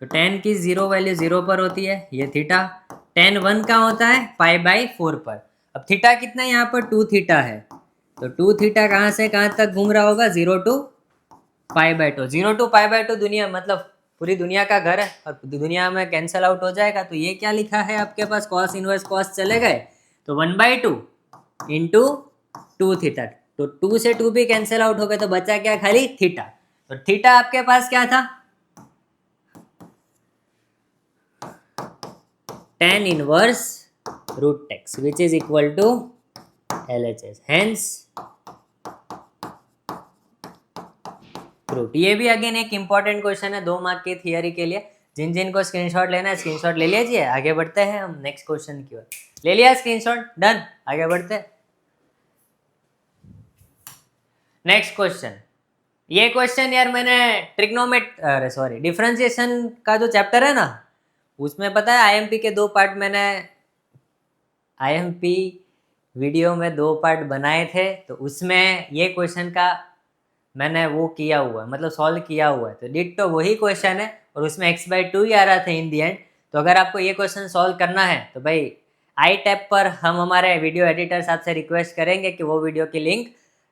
तो टेन की 0 वैल्यू 0 पर होती है, ये थीटा। टेन 1 का होता है π/4 पर। अब थीटा कितना है यहाँ पर? 2 थीटा है। तो 2 थीटा कहाँ से कहाँ तक घूम रहा होगा? 0 to π/2। 0 to π/2 दुनिया मतलब पूरी दुनिया का घर है, और दुनिया में कैंसल आउट हो जाएगा। तो ये क्या लिखा है आपके पास? कॉस इनवर्स कॉस चले गए, तो 1/2 इंटू 2 थीटा। तो 2 से 2 भी कैंसिल आउट हो गए, तो बचा क्या? खाली थीटा। तो थीटा आपके पास क्या था? tan inverse root x which is equal to LHS, hence root. ये भी अगेन एक इंपॉर्टेंट क्वेश्चन है 2 मार्क की थियरी के लिए। जिन जिन को स्क्रीनशॉट लेना है स्क्रीनशॉट ले लीजिए। आगे बढ़ते हैं हम नेक्स्ट क्वेश्चन की ओर। ले लिया स्क्रीनशॉट? डन, आगे बढ़ते हैं। नेक्स्ट क्वेश्चन, ये क्वेश्चन यार मैंने डिफरेंशिएशन का जो चैप्टर है ना, उसमें पता है आईएमपी के 2 पार्ट मैंने आईएमपी वीडियो में 2 पार्ट बनाए थे। तो उसमें ये क्वेश्चन का मैंने वो किया हुआ है, मतलब सॉल्व किया हुआ है। तो डिट्टो वही क्वेश्चन है, और उसमें x/2 ही आ रहा था इन दी एंड। तो अगर आपको ये क्वेश्चन सॉल्व करना है तो भाई आई टैब पर हम हमारे वीडियो एडिटर साहब से रिक्वेस्ट करेंगे कि वो वीडियो की लिंक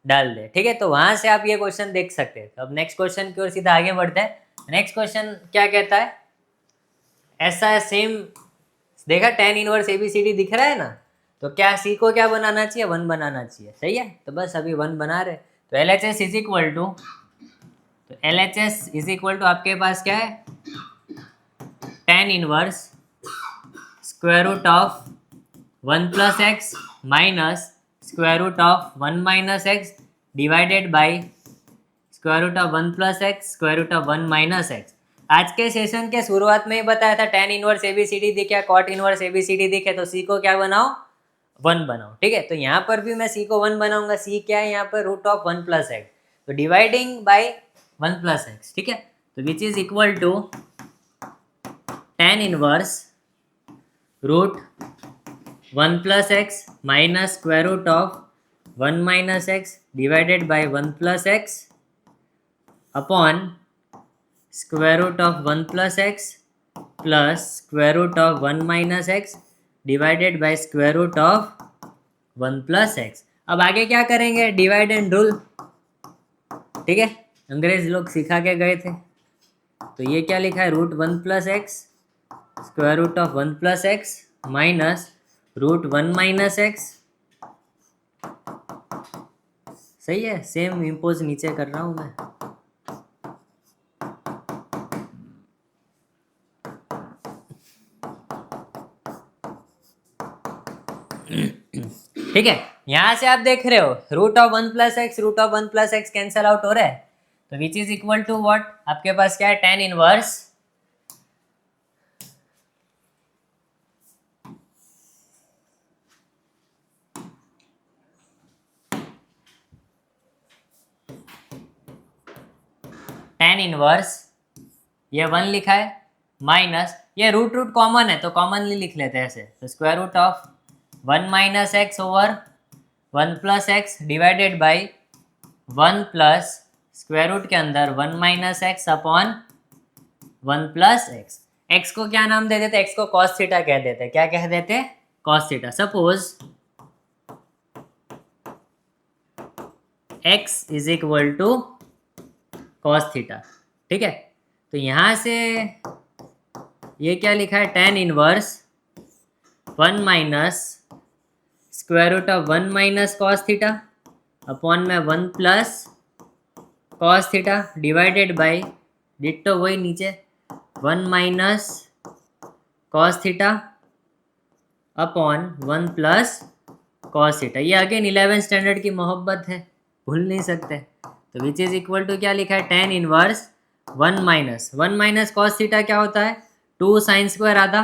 डाल दे, ठीक है। तो वहां से आप ये क्वेश्चन देख सकते हैं। तो अब नेक्स्ट क्वेश्चन की ओर सीधा आगे बढ़ते हैं। नेक्स्ट क्वेश्चन क्या कहता है? ऐसा सेम देखा, tan इनवर्स ABCD दिख रहा है ना, तो क्या सी को क्या बनाना चाहिए? 1 बनाना चाहिए, सही है। तो बस अभी 1 बना रहे। तो LHS इज इक्वल टू, तो LHS इज इक्वल टू आपके पास क्या है? tan inverse square root of 1 plus x minus square root of 1 minus x divided by square root of 1 plus x square root of 1 minus x. आज के session के शुरुआत में ही बताया था tan इनवर्स ABCD दिखे, cot इनवर्स ABCD दिखे, तो सी को क्या बनाओ? 1 बनाओ, ठीक है। तो यहाँ पर भी मैं सी को 1 बनाऊंगा। सी क्या है यहाँ पर? रूट ऑफ 1 प्लस एक्स, तो डिवाइडिंग बाई 1 प्लस एक्स, ठीक है। तो which is equal to tan inverse root 1 plus x minus square root of 1 minus x divided by 1 plus x upon square root of 1 plus x plus square root of 1 minus x divided by square root of 1 plus x. अब आगे क्या करेंगे? Divide and rule, ठीक है, अंग्रेज लोग सिखा के गए थे। तो ये क्या लिखा है? Root 1 plus x square root of 1 plus x minus root 1 minus x. सही है, सेम इम्पोज नीचे कर रहा हूं मैं। ठीक है, यहां से आप देख रहे हो root of 1 plus x cancel out हो रहा है। तो which is equal to what? आपके पास क्या है? tan इनवर्स ये 1 लिखा है माइनस ये रूट कॉमन है तो कॉमनली लिख लेते हैं ऐसे। तो square root of 1 minus x over 1 plus x divided by 1 plus square root के अंदर 1 minus x upon 1 plus x. X को क्या नाम दे देते? एक्स को कॉस थीटा कह देते। क्या कह देते? Cos theta. Suppose x is equal to cos theta, ठीक है। तो यहां से ये क्या लिखा है? tan inverse 1 minus square root of 1 minus cos theta upon में 1 plus cos theta divided by ditto वही नीचे 1 minus cos theta upon 1 plus cos theta. ये अगेन 11th स्टैंडर्ड की मोहब्बत है, भूल नहीं सकते। तो विच इज इक्वल टू क्या लिखा है, टेन इनवर्स 1 कॉस थीटा क्या होता है, 2 साइन स्क्वायर आधा,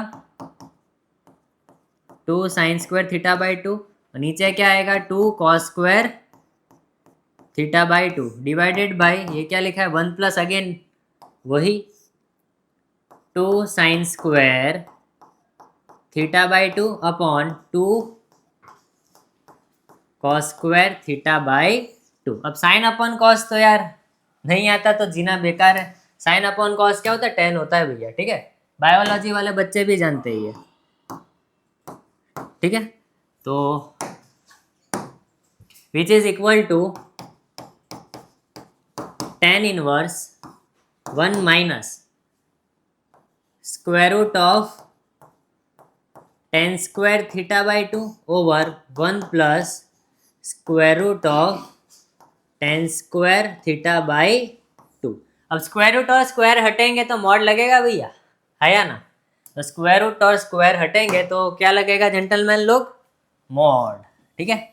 2 साइन स्क्वायर थीटा बाई 2, नीचे क्या आएगा 2 cos square theta by 2 divided by ये क्या लिखा है 1 प्लस अगेन वही 2 sine square theta by 2 upon 2 cos square theta by 2। अब साइन अपॉन कॉस तो यार नहीं आता तो जीना बेकार है। साइन अपॉन कॉस क्या होता है, टेन होता है भैया, ठीक है, बायोलॉजी वाले बच्चे भी जानते ही है, ठीक है। तो which is equal to tan inverse 1 minus square root of tan square theta by 2 over 1 plus square root of tan square theta by 2। अब स्क्वायर रूट और स्क्वायर हटेंगे तो मॉड लगेगा भैया, है या ना। तो स्क्वायर रूट और स्क्वायर हटेंगे तो क्या लगेगा जेंटलमैन लोग, मॉड, ठीक है।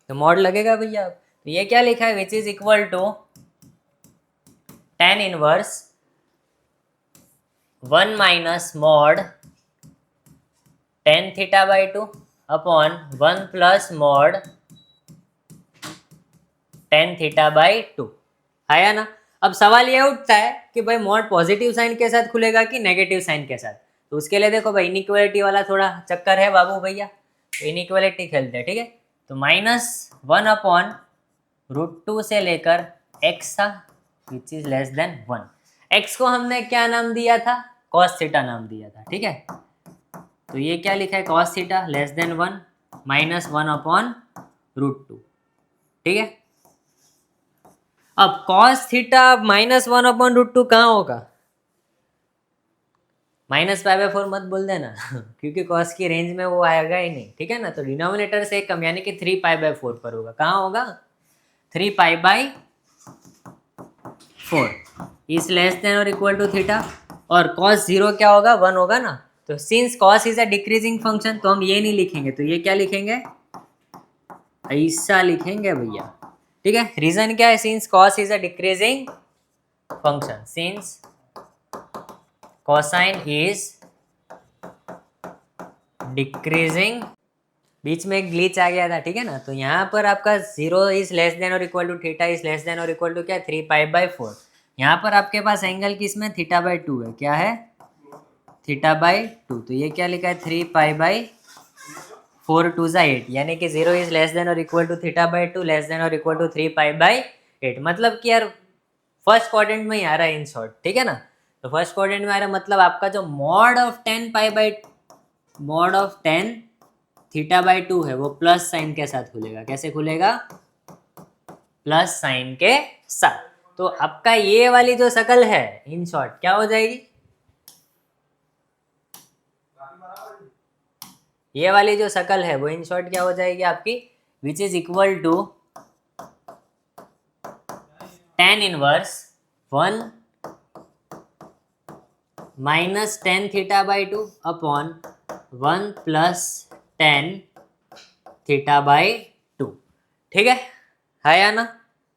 तो मॉड लगेगा भैया। तो ये क्या लिखा है, which is equal to tan inverse 1 minus mod tan theta by 2 upon 1 plus mod tan theta by 2, है या ना। अब सवाल ये उठता है कि भाई मॉड पॉजिटिव साइन के साथ खुलेगा कि नेगेटिव साइन के साथ। तो उसके लिए देखो भाई इनइक्वालिटी वाला थोड़ा चक्कर है बाबू भैया, तो इनइक्वालिटी खेलते हैं, ठीक है। तो -1 अपॉन √2 से लेकर x था which is less then 1। x को हमने क्या नाम दिया था, cos थीटा नाम दिया था, ठीक है। तो ये क्या लिखा है, cos theta less than 1 -1 upon √2, ठीक है। अब cos थीटा -1 अपॉन √2 कहाँ होगा, -π/4 मत बोल देना क्योंकि cos की रेंज में वो आएगा ही नहीं, ठीक है ना। तो डिनोमिनेटर से कम यानी कि 3π/4 पर होगा, कहाँ होगा 3π/4 इज लेस देन और इक्वल टू थीटा, और cos 0 क्या होगा 1 होगा ना। तो since cos is a decreasing function तो हम ये नहीं लिखेंगे, तो ये क्या लिखेंगे, ऐसा लिखेंगे भैया, ठीक है। रीजन क्या है, since cos is a decreasing function, since cosine is decreasing, बीच में एक ग्लिच आ गया था, ठीक है ना। तो यहाँ पर आपका 0 इज लेस देन और equal to theta is less than और इक्वल टू क्या 3π/4। यहाँ पर आपके पास एंगल किसमें θ/2 है, क्या है θ/2। तो ये क्या लिखा है 3π/4 2 8, यानी कि 0 इज लेस देन और इक्वल टू θ/2 लेस देन और इक्वल टू 3π/8। मतलब कि यार फर्स्ट क्वाड्रेंट में ही आ रहा है इन शॉर्ट, ठीक है ना। तो फर्स्ट क्वाड्रेंट में आ रहा है, मतलब आपका जो मॉड ऑफ 10 θ/2 है वो प्लस साइन के साथ खुलेगा, कैसे खुलेगा, प्लस साइन के साथ। तो आपका ये वाली जो शकल है इन शॉर्ट क्या हो जाएगी, ये वाली जो शकल है वो इन शॉर्ट क्या हो जाएगी आपकी, which is equal to tan inverse 1 -tan θ/2 upon 1 plus tan θ/2, ठीक है या ना।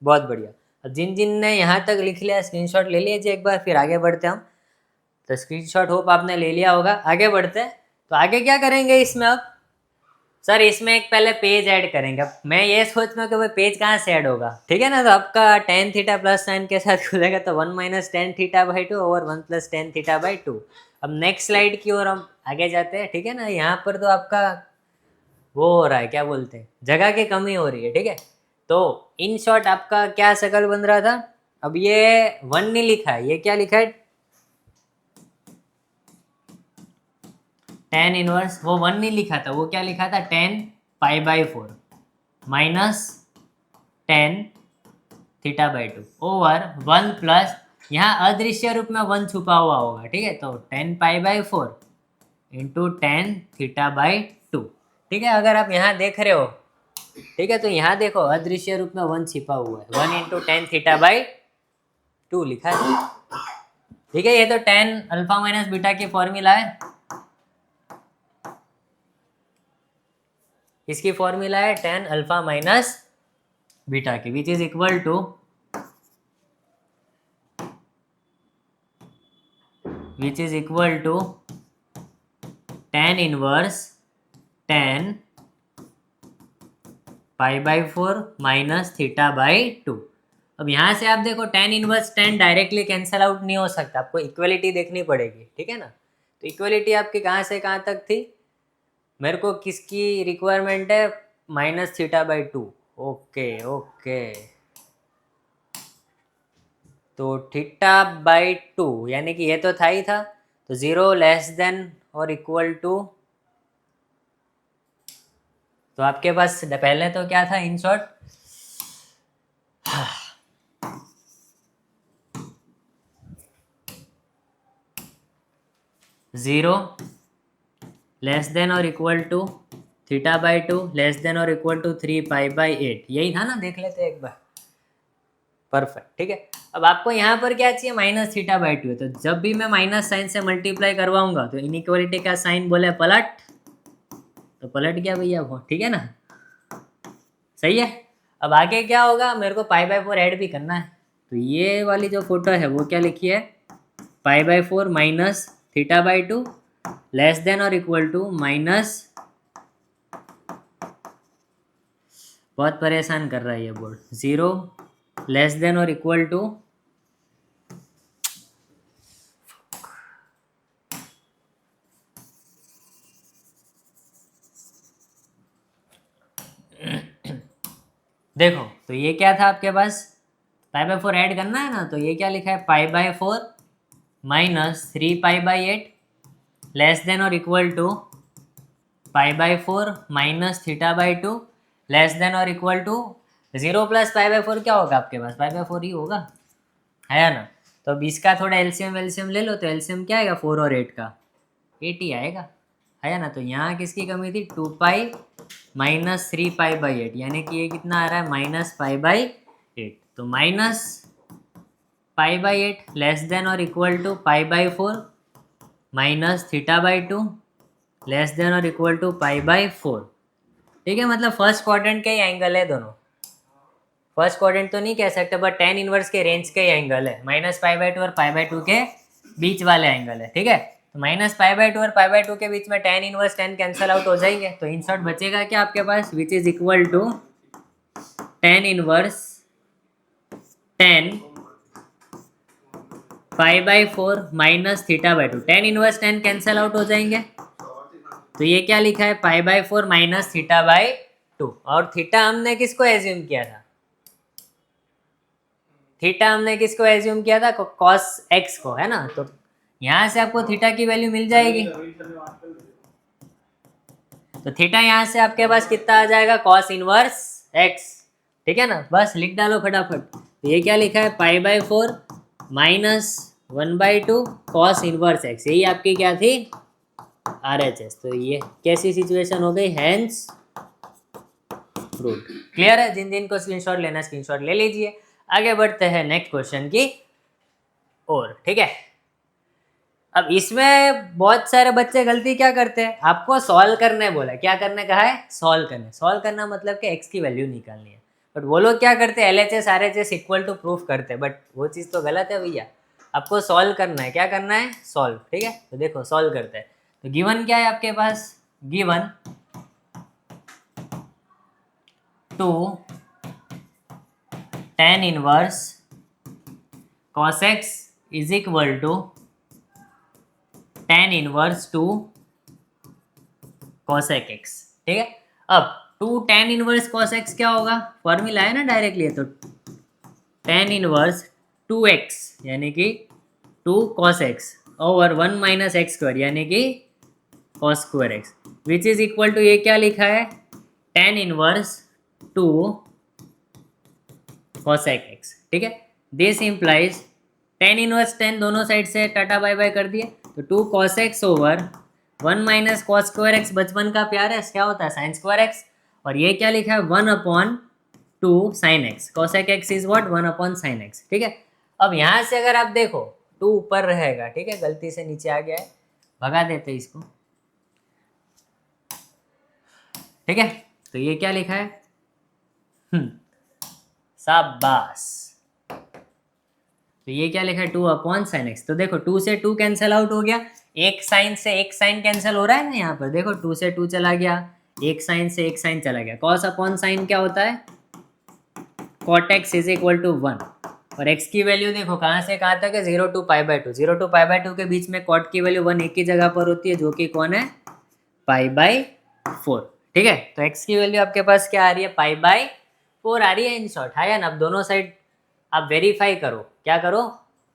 बहुत बढ़िया। अब जिन जिन ने यहाँ तक लिख लिया स्क्रीनशॉट ले लीजिए एक बार, फिर आगे बढ़ते हैं हम। तो स्क्रीनशॉट होप आपने ले लिया होगा, आगे बढ़ते हैं। तो आगे क्या करेंगे इसमें, अब सर इसमें एक पहले पेज ऐड करेंगे। अब मैं ये सोच रहा हूँ कि भाई पेज कहाँ से ऐड होगा, ठीक है ना। तो आपका tan थीटा प्लस साइन के साथ खुलेगा, तो 1 - tan θ/2 ओवर 1 + tan θ/2। अब नेक्स्ट स्लाइड की ओर हम आगे जाते हैं, ठीक है ना। यहाँ पर तो आपका वो हो रहा है, क्या बोलते हैं, जगह की कमी हो रही है, ठीक है। तो इन शॉर्ट आपका क्या शकल बन रहा था, अब ये 1 नहीं लिखा है, ये क्या लिखा है tan इनवर्स, वो 1 नहीं लिखा था, वो क्या लिखा था tan π/4 minus tan θ/2 over 1 plus, यहाँ अदृश्य रूप में 1 छुपा हुआ होगा, ठीक है। तो tan π/4 इंटू tan θ/2, ठीक है। अगर आप यहाँ देख रहे हो, ठीक है, तो यहाँ देखो अदृश्य रूप में 1 छिपा हुआ है, 1 इंटू tan θ/2 लिखा है, ठीक है। ये तो tan अल्फा - बीटा की फॉर्मूला है, इसकी फॉर्मूला है tan अल्फा माइनस बीटा की, which is equal to tan inverse tan pi by 4 minus theta by 2। अब यहाँ से आप देखो tan inverse tan directly cancel out नहीं हो सकता, आपको इक्वलिटी देखनी पड़ेगी, ठीक है ना। तो इक्वलिटी आपकी कहाँ से कहाँ तक थी, मेरे को किसकी रिक्वायरमेंट है, minus theta by 2। Okay okay, तो थीटा बाई 2 यानी कि ये तो था ही था, तो 0 लेस देन और इक्वल टू, तो आपके पास पहले तो क्या था इन शॉर्ट, 0 लेस देन और equal to theta by 2 less than और इक्वल टू 3 पाई बाई 8, यही था ना, देख लेते एक बार। परफेक्ट, ठीक है। अब आपको यहाँ पर क्या चाहिए, माइनस थीटा बाई 2 है, तो जब भी मैं माइनस साइन से मल्टीप्लाई करवाऊंगा तो इनइक्वालिटी का साइन बोले पलट, तो पलट गया भैया वो, ठीक है ना, सही है। अब आगे क्या होगा, मेरे को पाई बाई 4 ऐड भी करना है, तो ये वाली जो फोटो है वो क्या लिखी है, pi by 4 minus theta by 2 less than और इक्वल टू माइनस, बहुत परेशान कर रहा है ये बोर्ड, 0 लेस देन और इक्वल टू देखो, तो ये क्या था आपके पास, पाई बाई 4 ऐड करना है ना, तो ये क्या लिखा है, pi by 4 minus 3 pi by 8 less than और equal to pi by 4 minus theta by 2 less than और equal to 0 plus pi by 4 क्या होगा आपके पास, पाई बाई 4 ही होगा, है ना। तो अब इसका थोड़ा एलसीएम ले लो, तो एलसीएम क्या आएगा, 4 और 8 का 8 ही आएगा, है ना। तो यहाँ किसकी कमी थी, 2 पाई माइनस 3 पाई बाई 8, यानी कि ये कितना आ रहा है, माइनस पाई बाई 8, तो minus pi by 8 less than और equal to pi by 4 minus theta by 2 less than और इक्वल टू पाई बाई 4, ठीक है। मतलब फर्स्ट क्वाड्रेंट के ही एंगल है दोनों, फर्स्ट क्वाड्रेंट तो नहीं कह सकते, बट tan इनवर्स के रेंज के ही एंगल है, माइनस पाई बाई 2 और पाई बाई 2 के बीच वाले एंगल है, ठीक है। तो माइनस पाई बाई 2 और पाई बाई 2 के बीच में tan inverse tan cancel out हो जाएंगे, तो इन शॉर्ट बचेगा क्या आपके पास, which is equal to tan inverse tan pi by 4 minus theta by 2, tan inverse tan cancel out हो जाएंगे, तो ये क्या लिखा है, pi by 4 minus theta by 2, और थीटा हमने किसको एज्यूम किया था, थीटा हमने किसको एज्यूम किया था, कॉस एक्स को, है ना। तो यहां से आपको थीटा की वैल्यू मिल जाएगी, तो थीटा यहां से आपके पास कितना आ जाएगा, कॉस इनवर्स एक्स, ठीक है ना, बस लिख डालो फटाफट। तो ये क्या लिखा है, pi by 4 minus 1/2 cos inverse x, यही आपकी क्या थी, RHS। तो ये कैसी सिचुएशन हो गई, हैंस प्रूव्ड। क्लियर है, जिन जिन को स्क्रीनशॉट लेना स्क्रीनशॉट ले लीजिए। आगे बढ़ते हैं नेक्स्ट क्वेश्चन की और, ठीक है। अब इसमें बहुत सारे बच्चे गलती क्या करते हैं, आपको सॉल्व करने बोला, क्या करने कहा है, सॉल्व करने, सॉल्व करना मतलब कि एक्स की वैल्यू निकालनी है, बट वो लोग क्या करते हैं, LHS RHS equal to proof करते हैं, बट वो चीज़ तो गलत है भैया, आपको सॉल्व करना है, क्या करना है, सॉल्व, ठीक है। तो देखो सॉल्व करते हैं, तो गिवन क्या है आपके पास, given 2 tan inverse cos x is equal to tan inverse 2 cosec x, ठीक है। अब 2 tan इनवर्स cos x क्या होगा, फॉर्मूला है ना डायरेक्टली, तो tan इनवर्स 2x यानी कि 2 cos x over 1 minus x square यानी कि cos square x, which is equal to, ये क्या लिखा है, tan इनवर्स 2 cosec x, ठीक है। This implies tan inverse tan दोनों साइड से टाटा बाय बाय कर दिए, तो 2 cos x over 1 minus cos square x, बचपन का प्यार है, क्या होता है साइन स्क्वायर एक्स, और ये क्या लिखा है 1/2 sine x, cosec x is what 1/sin x, ठीक है। अब यहाँ से अगर आप देखो 2 ऊपर रहेगा, ठीक है, गलती से नीचे आ गया है, भगा देते इसको, ठीक है। तो ये क्या लिखा है? शाबाश। तो ये क्या लिखा है? 2/sin x। तो देखो 2 से 2 कैंसिल आउट हो गया, एक साइन से एक साइन कैंसिल हो रहा है ना, यहाँ पर देखो 2 से 2 चला गया, एक साइन से एक साइन चला गया। cos अपॉन साइन क्या होता है? cot x is equal to 1। और x की वैल्यू देखो कहाँ से कहाँ तक है? 0 to π/2। 0 to π/2 के बीच में cot की वैल्यू 1 एक ही जगह पर होती है, जो कि कौन है? π/4। ठीक है, तो x की वैल्यू आपके पास क्या आ रही है? π/4 आ रही है इन शॉर्ट। है या ना? अब दोनों साइड आप वेरीफाई करो। क्या करो?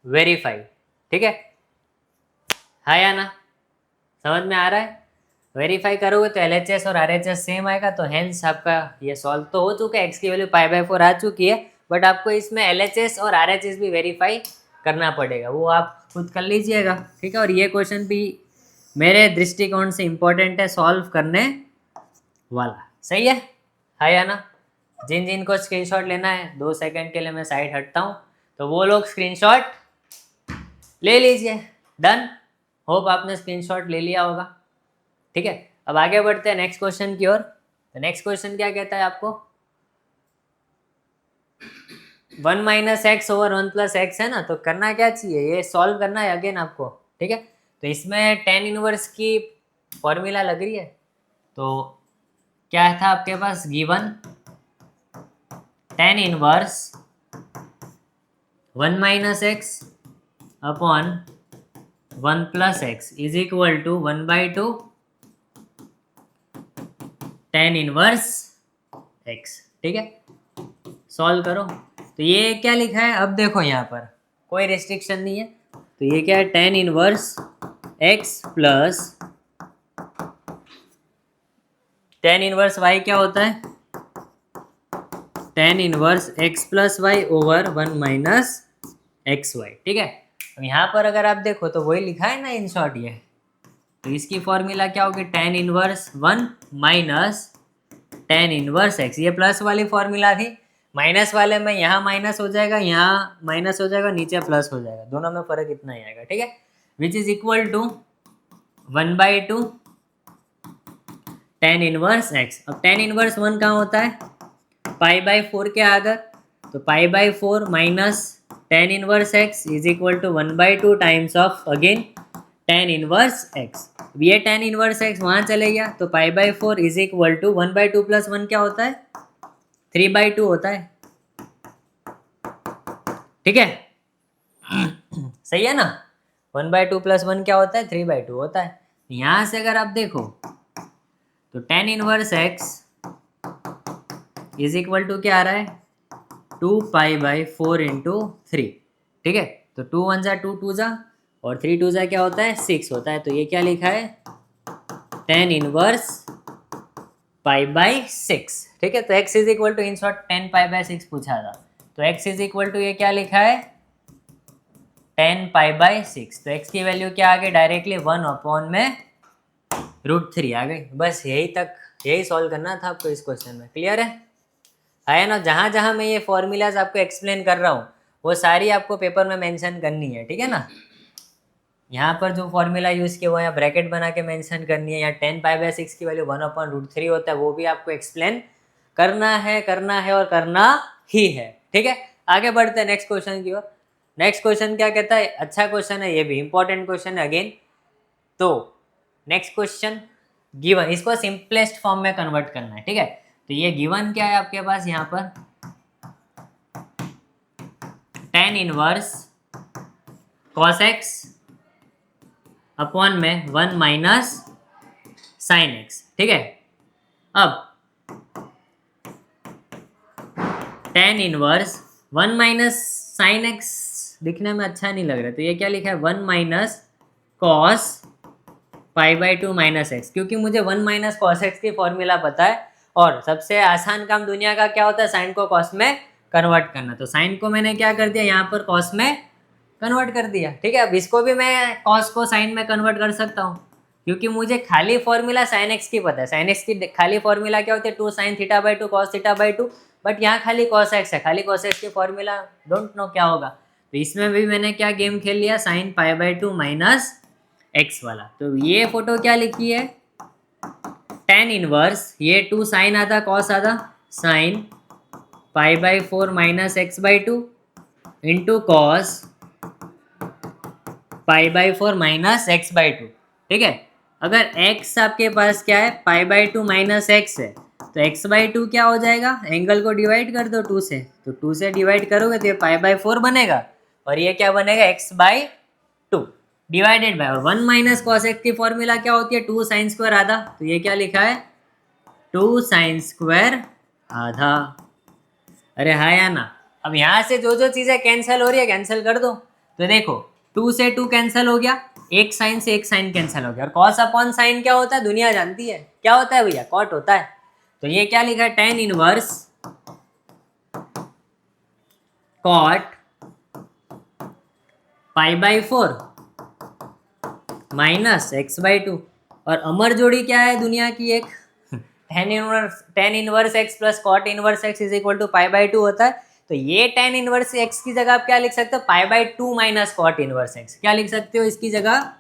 वेरीफाई। ठीक है या ना? समझ में आ रहा है? वेरीफाई करोगे तो LHS और RHS सेम आएगा, तो हेंस आपका ये सॉल्व तो हो चुका है। x की वैल्यू π/4 आ चुकी है, बट आपको इसमें LHS और RHS भी वेरीफाई करना पड़ेगा, वो आप खुद कर लीजिएगा। ठीक है, और ये क्वेश्चन भी मेरे दृष्टिकोण से इम्पोर्टेंट है, सॉल्व करने वाला। सही है या ना? जिन जिन को स्क्रीनशॉट लेना है, 2 सेकंड के लिए मैं साइड हटता हूँ, तो वो लोग स्क्रीनशॉट ले लीजिए। डन। होप आपने स्क्रीनशॉट ले लिया होगा। ठीक है, अब आगे बढ़ते हैं नेक्स्ट क्वेश्चन की ओर। तो नेक्स्ट क्वेश्चन क्या कहता है आपको? 1 - x ओवर 1 + x है ना, तो करना क्या चाहिए? ये सॉल्व करना है अगेन आपको। ठीक है, तो इसमें tan इनवर्स की फॉर्मूला लग रही है। तो क्या था आपके पास? Given tan inverse 1 - x upon 1 + x is equal to 1/2 tan inverse x। ठीक है, सॉल्व करो। तो ये क्या लिखा है? अब देखो यहाँ पर कोई रिस्ट्रिक्शन नहीं है, तो ये क्या है? tan inverse x plus tan inverse y क्या होता है? tan inverse x plus y over 1 - xy। ठीक है, अब यहाँ पर अगर आप देखो तो वही लिखा है ना इन शॉर्ट ये। तो इसकी फॉर्मूला क्या होगी? tan inverse 1 minus tan inverse x। ये प्लस वाली फॉर्मूला थी, माइनस वाले में यहाँ माइनस हो जाएगा, यहाँ माइनस हो जाएगा, नीचे प्लस हो जाएगा, दोनों में फर्क इतना ही आएगा। ठीक है, which is equal to 1/2 tan inverse x। अब tan इनवर्स 1 कहाँ होता है? π/4 के आगे, तो π/4 minus tan inverse x is equal to 1/2 times of again tan inverse x। ये tan इनवर्स x वहाँ चले गया, तो π/4 इज इक्वल टू 1/2 + 1 क्या होता है? 3/2 होता है। ठीक है, सही है ना? 1/2 + 1 क्या होता है? 3/2 होता है। यहाँ से अगर आप देखो तो tan inverse x is equal to क्या आ रहा है? 2π/4 × 3। ठीक है, तो 2 1 जा 2 2 जा और 3 2 जा क्या होता है? 6 होता है। तो ये क्या लिखा है? tan inverse π/6। ठीक है, तो x is equal to in short 10 π/6 पूछा था, तो x इज इक्वल टू ये क्या लिखा है? 10 π/6। तो x की वैल्यू क्या आ गई? डायरेक्टली 1 में √3 आ गई। बस यही तक, यही सॉल्व करना था आपको इस क्वेश्चन में। क्लियर है ना? जहाँ जहाँ मैं ये फॉर्मूलाज आपको एक्सप्लेन कर रहा हूँ वो सारी आपको पेपर में मेंशन करनी है। ठीक है ना? यहाँ पर जो फॉर्मूला यूज़ किया हुआ है, यहाँ ब्रैकेट बना के मेंशन करनी है। यहाँ 10 π/6 की वैल्यू 1/√3 होता है, वो भी आपको एक्सप्लेन करना है और करना ही है। ठीक है, आगे बढ़ते हैं नेक्स्ट क्वेश्चन की ओर। नेक्स्ट क्वेश्चन क्या कहता है? अच्छा क्वेश्चन है, ये भी इंपॉर्टेंट क्वेश्चन है अगेन। तो नेक्स्ट क्वेश्चन गिवन, इसको सिंपलेस्ट फॉर्म में कन्वर्ट करना है। ठीक है, तो ये गिवन क्या है आपके पास? यहाँ पर tan inverse cos x upon में 1 - sin x। ठीक है, अब tan इनवर्स 1 - sin x दिखने में अच्छा नहीं लग रहा, तो ये क्या लिखा है? 1 - cos π/2 - x। क्योंकि मुझे 1 - cos x की फॉर्मूला पता है, और सबसे आसान काम दुनिया का क्या होता है? साइन को कॉस में कन्वर्ट करना। तो साइन को मैंने क्या कर दिया? यहाँ पर कॉस में कन्वर्ट कर दिया। ठीक है, अब इसको भी मैं कॉस को साइन में कन्वर्ट कर सकता हूँ, क्योंकि मुझे खाली फॉर्मूला साइन एक्स की पता है। साइन एक्स की खाली फॉर्मूला क्या होती है? 2 sin θ/2 cos θ/2। बट यहाँ खाली cos x है, खाली cos x की फॉर्मूला डोंट नो क्या होगा। तो इसमें भी मैंने क्या गेम खेल लिया? साइन π/2 - x वाला। तो ये फोटो क्या लिखी है? tan इनवर्स, ये 2 साइन आता कॉस आता, sine π/4 minus x/2 into cos π/4 minus x/2। ठीक है, अगर x आपके पास क्या है, π/2 माइनस x है, तो x/2 क्या हो जाएगा, एंगल को डिवाइड कर दो 2 से, तो 2 से डिवाइड करोगे तो ये π/4 बनेगा, और ये क्या बनेगा, x/2 डिवाइडेड बाय, और 1 माइनस कॉस एक्स की फॉर्मूला क्या होती है, 2 साइन स्क्वायर आधा, तो ये क्या लिखा है, 2 साइन स्क्वायर आधा। अरे हाँ या ना। अब यहाँ से जो जो चीजें कैंसिल हो रही है कैंसिल कर दो, तो देखो 2 से 2 कैंसिल हो गया, एक साइन से एक साइन कैंसिल हो गया, और कॉस अपॉन साइन क्या होता है, दुनिया जानती है क्या होता है भैया, कॉट होता है। तो ये क्या लिखा है, tan inverse cot π/4 minus x/2, और अमर जोड़ी क्या है दुनिया की, एक tan inverse x plus cot inverse x is equal to π/2 होता है। तो ये tan इनवर्स x की जगह आप क्या लिख सकते हो, π/2 माइनस कॉट इनवर्स x, क्या लिख सकते हो इसकी जगह,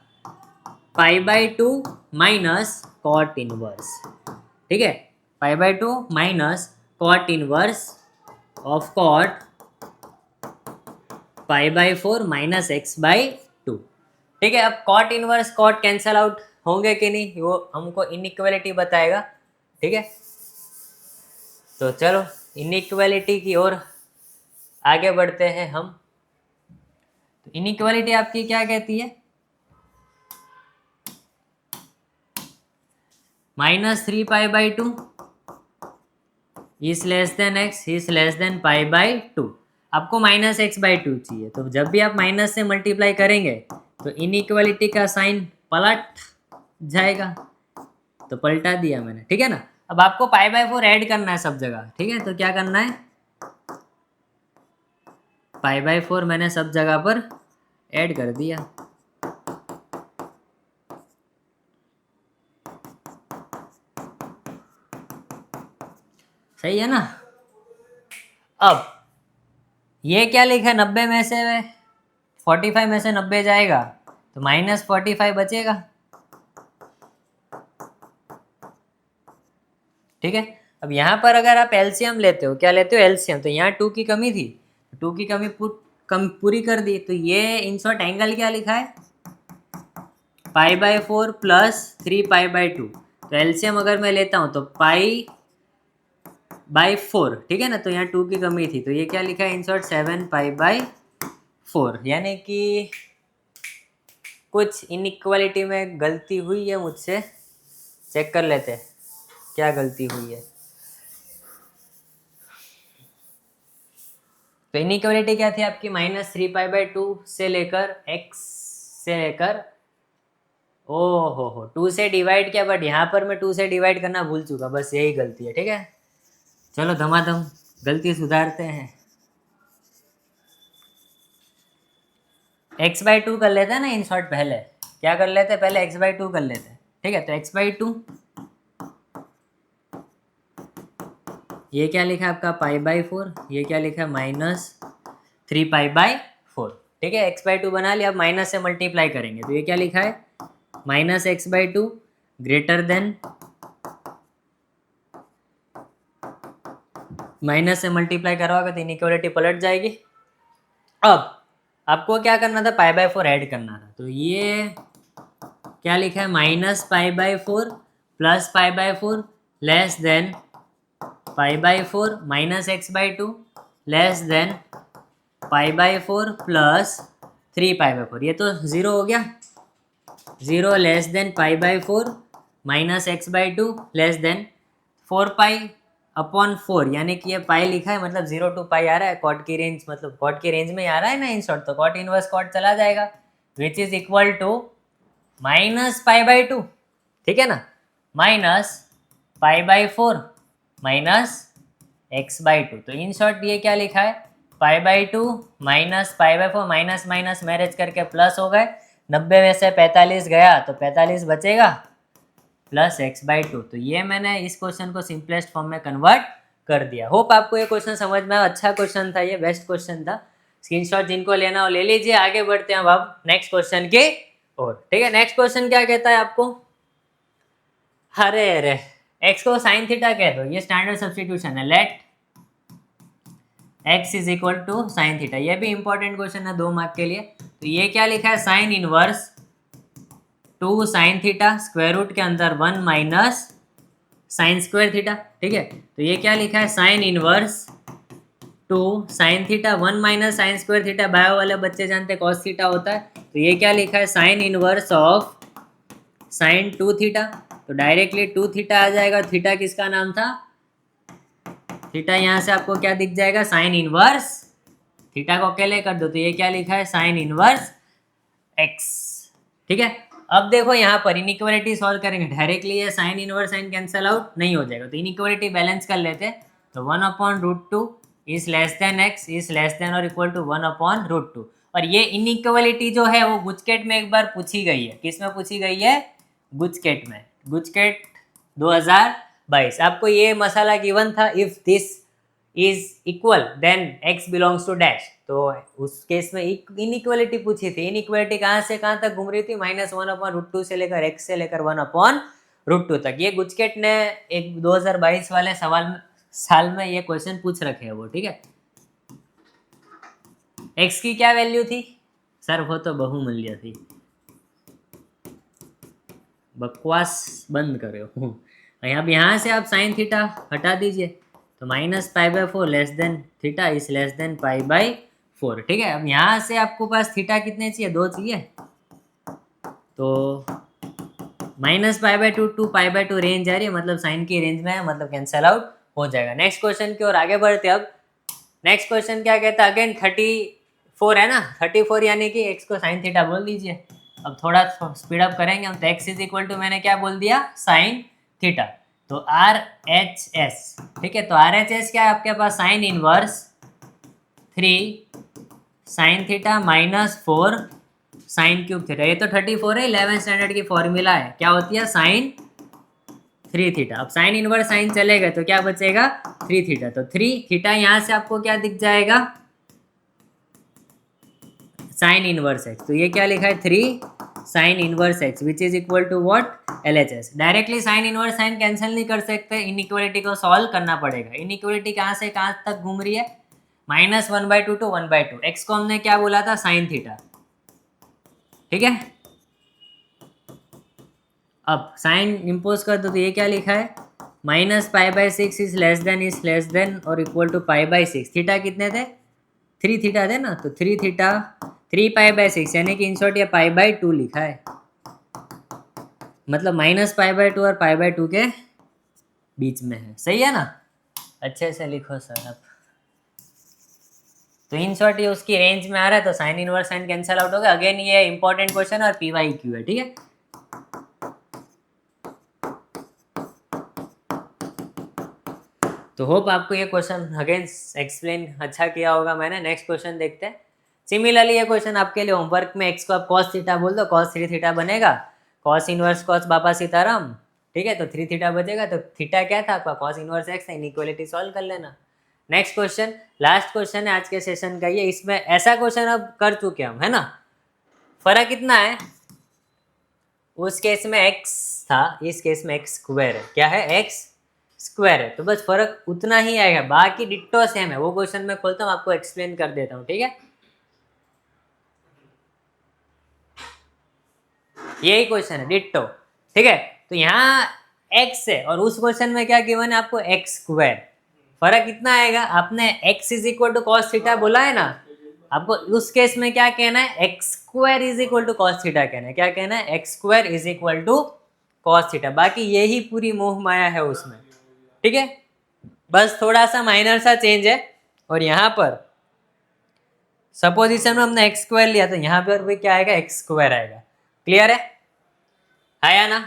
π/2 माइनस कॉट इनवर्स। ठीक है, π/2 minus cot inverse of cot π/4 minus x/2। ठीक है, अब cot inverse cot cancel out होंगे कि नहीं, वो हमको इनइक्वालिटी बताएगा। ठीक है, तो चलो इनइक्वालिटी की ओर आगे बढ़ते हैं हम। तो इनइक्वालिटी आपकी क्या कहती है, -3π/2 is less than x is less than π/2। आपको -x/2 चाहिए, तो जब भी आप माइनस से मल्टीप्लाई करेंगे तो इनइक्वालिटी का साइन पलट जाएगा, तो पलटा दिया मैंने। ठीक है ना, अब आपको π/4 ऐड करना है सब जगह। ठीक है, तो क्या करना है, π/4 मैंने सब जगह पर ऐड कर दिया। सही है ना। अब ये क्या लिखा है, 90 में से 45 में से 90 जाएगा तो -45 बचेगा। ठीक है, अब यहाँ पर अगर आप एलसीएम लेते हो, क्या लेते हो एलसीएम, तो यहाँ 2 की कमी थी, 2 की कमी पूरी कर दी, तो ये इन शॉर्ट एंगल क्या लिखा है, π/4 प्लस 3π/2। तो एलसीएम अगर मैं लेता हूँ तो π/4, ठीक है ना, तो यहाँ 2 की कमी थी, तो ये क्या लिखा है इन शॉर्ट 7π/4, यानी कि कुछ इनइक्वालिटी में गलती हुई है मुझसे, चेक कर लेते हैं क्या गलती हुई है। तो इनइक्वालिटी क्या थी आपकी, -3π/2 से लेकर x से लेकर, ओ हो 2 से डिवाइड किया, बट यहाँ पर मैं 2 से डिवाइड करना भूल चुका, बस यही गलती है। ठीक है, चलो धमाधम गलती सुधारते हैं। x/2 कर लेते हैं ना इन शॉर्ट, पहले क्या कर लेते हैं, पहले x/2 कर लेते हैं। ठीक है, तो x/2 ये क्या लिखा है आपका π/4, ये क्या लिखा है -3π/4। ठीक है, x/2 बना लिया, अब माइनस से मल्टीप्लाई करेंगे तो ये क्या लिखा है, -x/2 ग्रेटर देन, माइनस से मल्टीप्लाई करवाओगे तो इनइक्वालिटी पलट जाएगी। अब आपको क्या करना था, π/4 ऐड करना था, तो ये क्या लिखा है, -π/4 plus π/4 less than π/4 minus x/2 less than π/4 plus 3π/4, ये तो 0 हो गया, 0 less than π/4 minus x/2 less than 4π/4, यानी कि ये पाई लिखा है, मतलब 0 to पाई आ रहा है, कॉट की रेंज, मतलब कॉट की रेंज में आ रहा है ना इन शॉर्ट, तो कॉट इनवर्स कॉट चला जाएगा, विच इज इक्वल टू -π/2। ठीक है ना, -π/4 माइनस x/2, तो इन शॉर्ट ये क्या लिखा है, π/2 माइनस π/4, माइनस माइनस मैरेज करके प्लस हो गए, 90 में से 45 गया तो 45 बचेगा प्लस x/2। तो ये मैंने इस क्वेश्चन को सिंपलेस्ट फॉर्म में कन्वर्ट कर दिया। होप आपको ये क्वेश्चन समझ में आया, अच्छा क्वेश्चन था, ये बेस्ट क्वेश्चन था। स्क्रीनशॉट जिनको लेना हो ले लीजिए। आगे बढ़ते हैं अब नेक्स्ट क्वेश्चन के और। ठीक है, नेक्स्ट क्वेश्चन क्या कहता है आपको, अरे x को साइन थीटा कह दो, ये स्टैंडर्ड सब्स्टिट्यूशन है। Let x is equal to sine theta, ये भी इंपॉर्टेंट क्वेश्चन है 2 मार्क के लिए। तो ये क्या लिखा है, sine inverse 2 sine theta square root के अंदर 1 माइनस साइन स्क्वायर थीटा, ठीक है। तो ये क्या लिखा है, sine inverse 2 sine theta 1 minus sine square theta, bio वाले बच्चे जानते हैं कॉस थीटा होता है। तो ये क्या लिखा है, sine inverse of sine 2 theta. तो डायरेक्टली 2 थीटा आ जाएगा, थीटा किसका नाम था, थीटा यहाँ से आपको क्या दिख जाएगा, साइन इनवर्स, थीटा को अकेले कर दो तो ये क्या लिखा है, साइन इनवर्स एक्स, ठीक है। अब देखो यहाँ पर इनइक्वालिटी सॉल्व करेंगे, डायरेक्टली ये sign inverse sine cancel out नहीं हो जाएगा, तो इनइक्वालिटी बैलेंस कर लेते हैं। तो 1/√2 is less than x is less than और इक्वल टू 1/√2। और ये इनइक्वालिटी जो है वो गुजकेट में एक बार पूछी गई है, किस में पूछी गई है, गुजकेट में, गुजकेट 2022। आपको ये मसाला गिवन था, if this is equal then x belongs to dash, तो उस केस में इनइक्वालिटी पूछी थी। इनइक्वालिटी कहाँ से कहाँ तक घूम रही थी, -1/√2 से लेकर x से लेकर 1/√2 तक। ये गुजकेट ने एक 2022 वाले साल में ये क्वेश्चन पूछ रखे हैं वो, ठीक है। x की क्या वैल्यू थी सर, वो तो बहुमूल्य थी, बकवास बंद करो। अब यहाँ से आप साइन थीटा हटा दीजिए, तो -π/4 less than theta is less than π/4, ठीक है। अब यहाँ से आपको पास थीटा कितने चाहिए, 2 चाहिए, तो -π/2 टू π/2 रेंज आ रही है, मतलब साइन की रेंज में है, मतलब कैंसल आउट हो जाएगा। नेक्स्ट क्वेश्चन की ओर आगे बढ़ते। अब नेक्स्ट क्वेश्चन क्या कहता है, अगेन 34 है ना, 34 यानी कि x को साइन थीटा बोल दीजिए। अब थोड़ा स्पीड अप करेंगे हम, तो x इज इक्वल टू मैंने क्या बोल दिया, साइन थीटा, तो RHS, ठीक है। तो RHS क्या है आपके पास, sine inverse 3 sine theta -4 sine cube theta. ये तो 34 है, 11 स्टैंडर्ड की फॉर्मूला है, क्या होती है, साइन 3 थीटा। अब साइन इनवर्स साइन चले गए तो क्या बचेगा, 3 थीटा। तो 3 थीटा यहाँ से आपको क्या दिख जाएगा, साइन इनवर्स एक्स। तो ये क्या लिखा है, 3 sine inverse x which is equal to what, LHS। Directly sine inverse sine cancel नहीं कर सकते, इनइक्वालिटी को सॉल्व करना पड़ेगा। इनइक्वालिटी कहाँ से कहाँ तक घूम रही है, -1/2 टू 1/2। एक्स को हमने क्या बोला था, साइन थीटा, ठीक है। अब साइन इम्पोज कर दो, तो ये क्या लिखा है, -π/6 इज लेस देन और इक्वल टू π/6। थीटा कितने थे, 3 थीटा थे ना, तो 3 थीटा 3π/6 यानी कि इन शॉर्ट ये π/2 लिखा है, मतलब -π/2 और π/2 के बीच में है, सही है ना, अच्छे से लिखो सर। अब तो इन शॉर्ट ये उसकी रेंज में आ रहा है, तो sign inverse sine cancel out होगा। अगेन ये इंपॉर्टेंट क्वेश्चन और PYQ है, ठीक है। तो होप आपको ये क्वेश्चन अगेन एक्सप्लेन अच्छा किया होगा मैंने। नेक्स्ट क्वेश्चन देखते हैं। सिमिलरली ये क्वेश्चन आपके लिए होमवर्क में, x को आप cos थीटा बोल दो, cos 3 थीटा बनेगा, cos इनवर्स cos बापा सीताराम, ठीक है। तो 3 थीटा बचेगा, तो थीटा क्या था आपका, cos inverse x, inequality solve कर लेना। नेक्स्ट क्वेश्चन, लास्ट क्वेश्चन है आज के सेशन का ये। इसमें ऐसा क्वेश्चन अब कर चुके हम, है ना, फर्क कितना है, उस केस में x था, इस केस में x स्क्वायर है, क्या है, x स्क्वायर है, तो बस फर्क उतना ही आएगा, बाकी डिट्टो सेम है। वो क्वेश्चन मैं खोलता हूँ, आपको एक्सप्लेन कर देता हूँ, ठीक है। यही क्वेश्चन है डिट्टो, ठीक है। तो यहाँ x है और उस क्वेश्चन में क्या गिवन है आपको, x स्क्वायर। फर्क कितना आएगा, आपने x is equal to cos theta बोला है ना, आपको उस केस में क्या कहना है, x square is equal to cos theta कहना है। क्या कहना है, x square is equal to cos theta. बाकी यही पूरी मोह माया है उसमें, ठीक है। बस थोड़ा सा माइनर सा चेंज है, और यहाँ पर सपोजिशन में हमने x स्क्वायर लिया, तो यहाँ पर भी क्या आएगा, x स्क्वायर आएगा। क्लियर है, आया ना।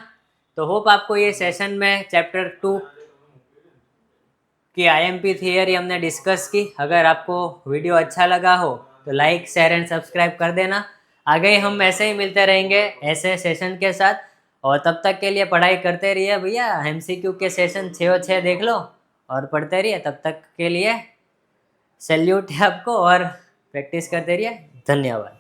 तो होप आपको ये सेशन में चैप्टर 2 की IMP थियरी हमने डिस्कस की। अगर आपको वीडियो अच्छा लगा हो तो लाइक शेयर एंड सब्सक्राइब कर देना। आगे हम ऐसे ही मिलते रहेंगे ऐसे सेशन के साथ, और तब तक के लिए पढ़ाई करते रहिए भैया। MCQ के सेशन 6 देख लो और पढ़ते रहिए। तब तक के लिए सैल्यूट है आपको, और प्रैक्टिस करते रहिए। धन्यवाद।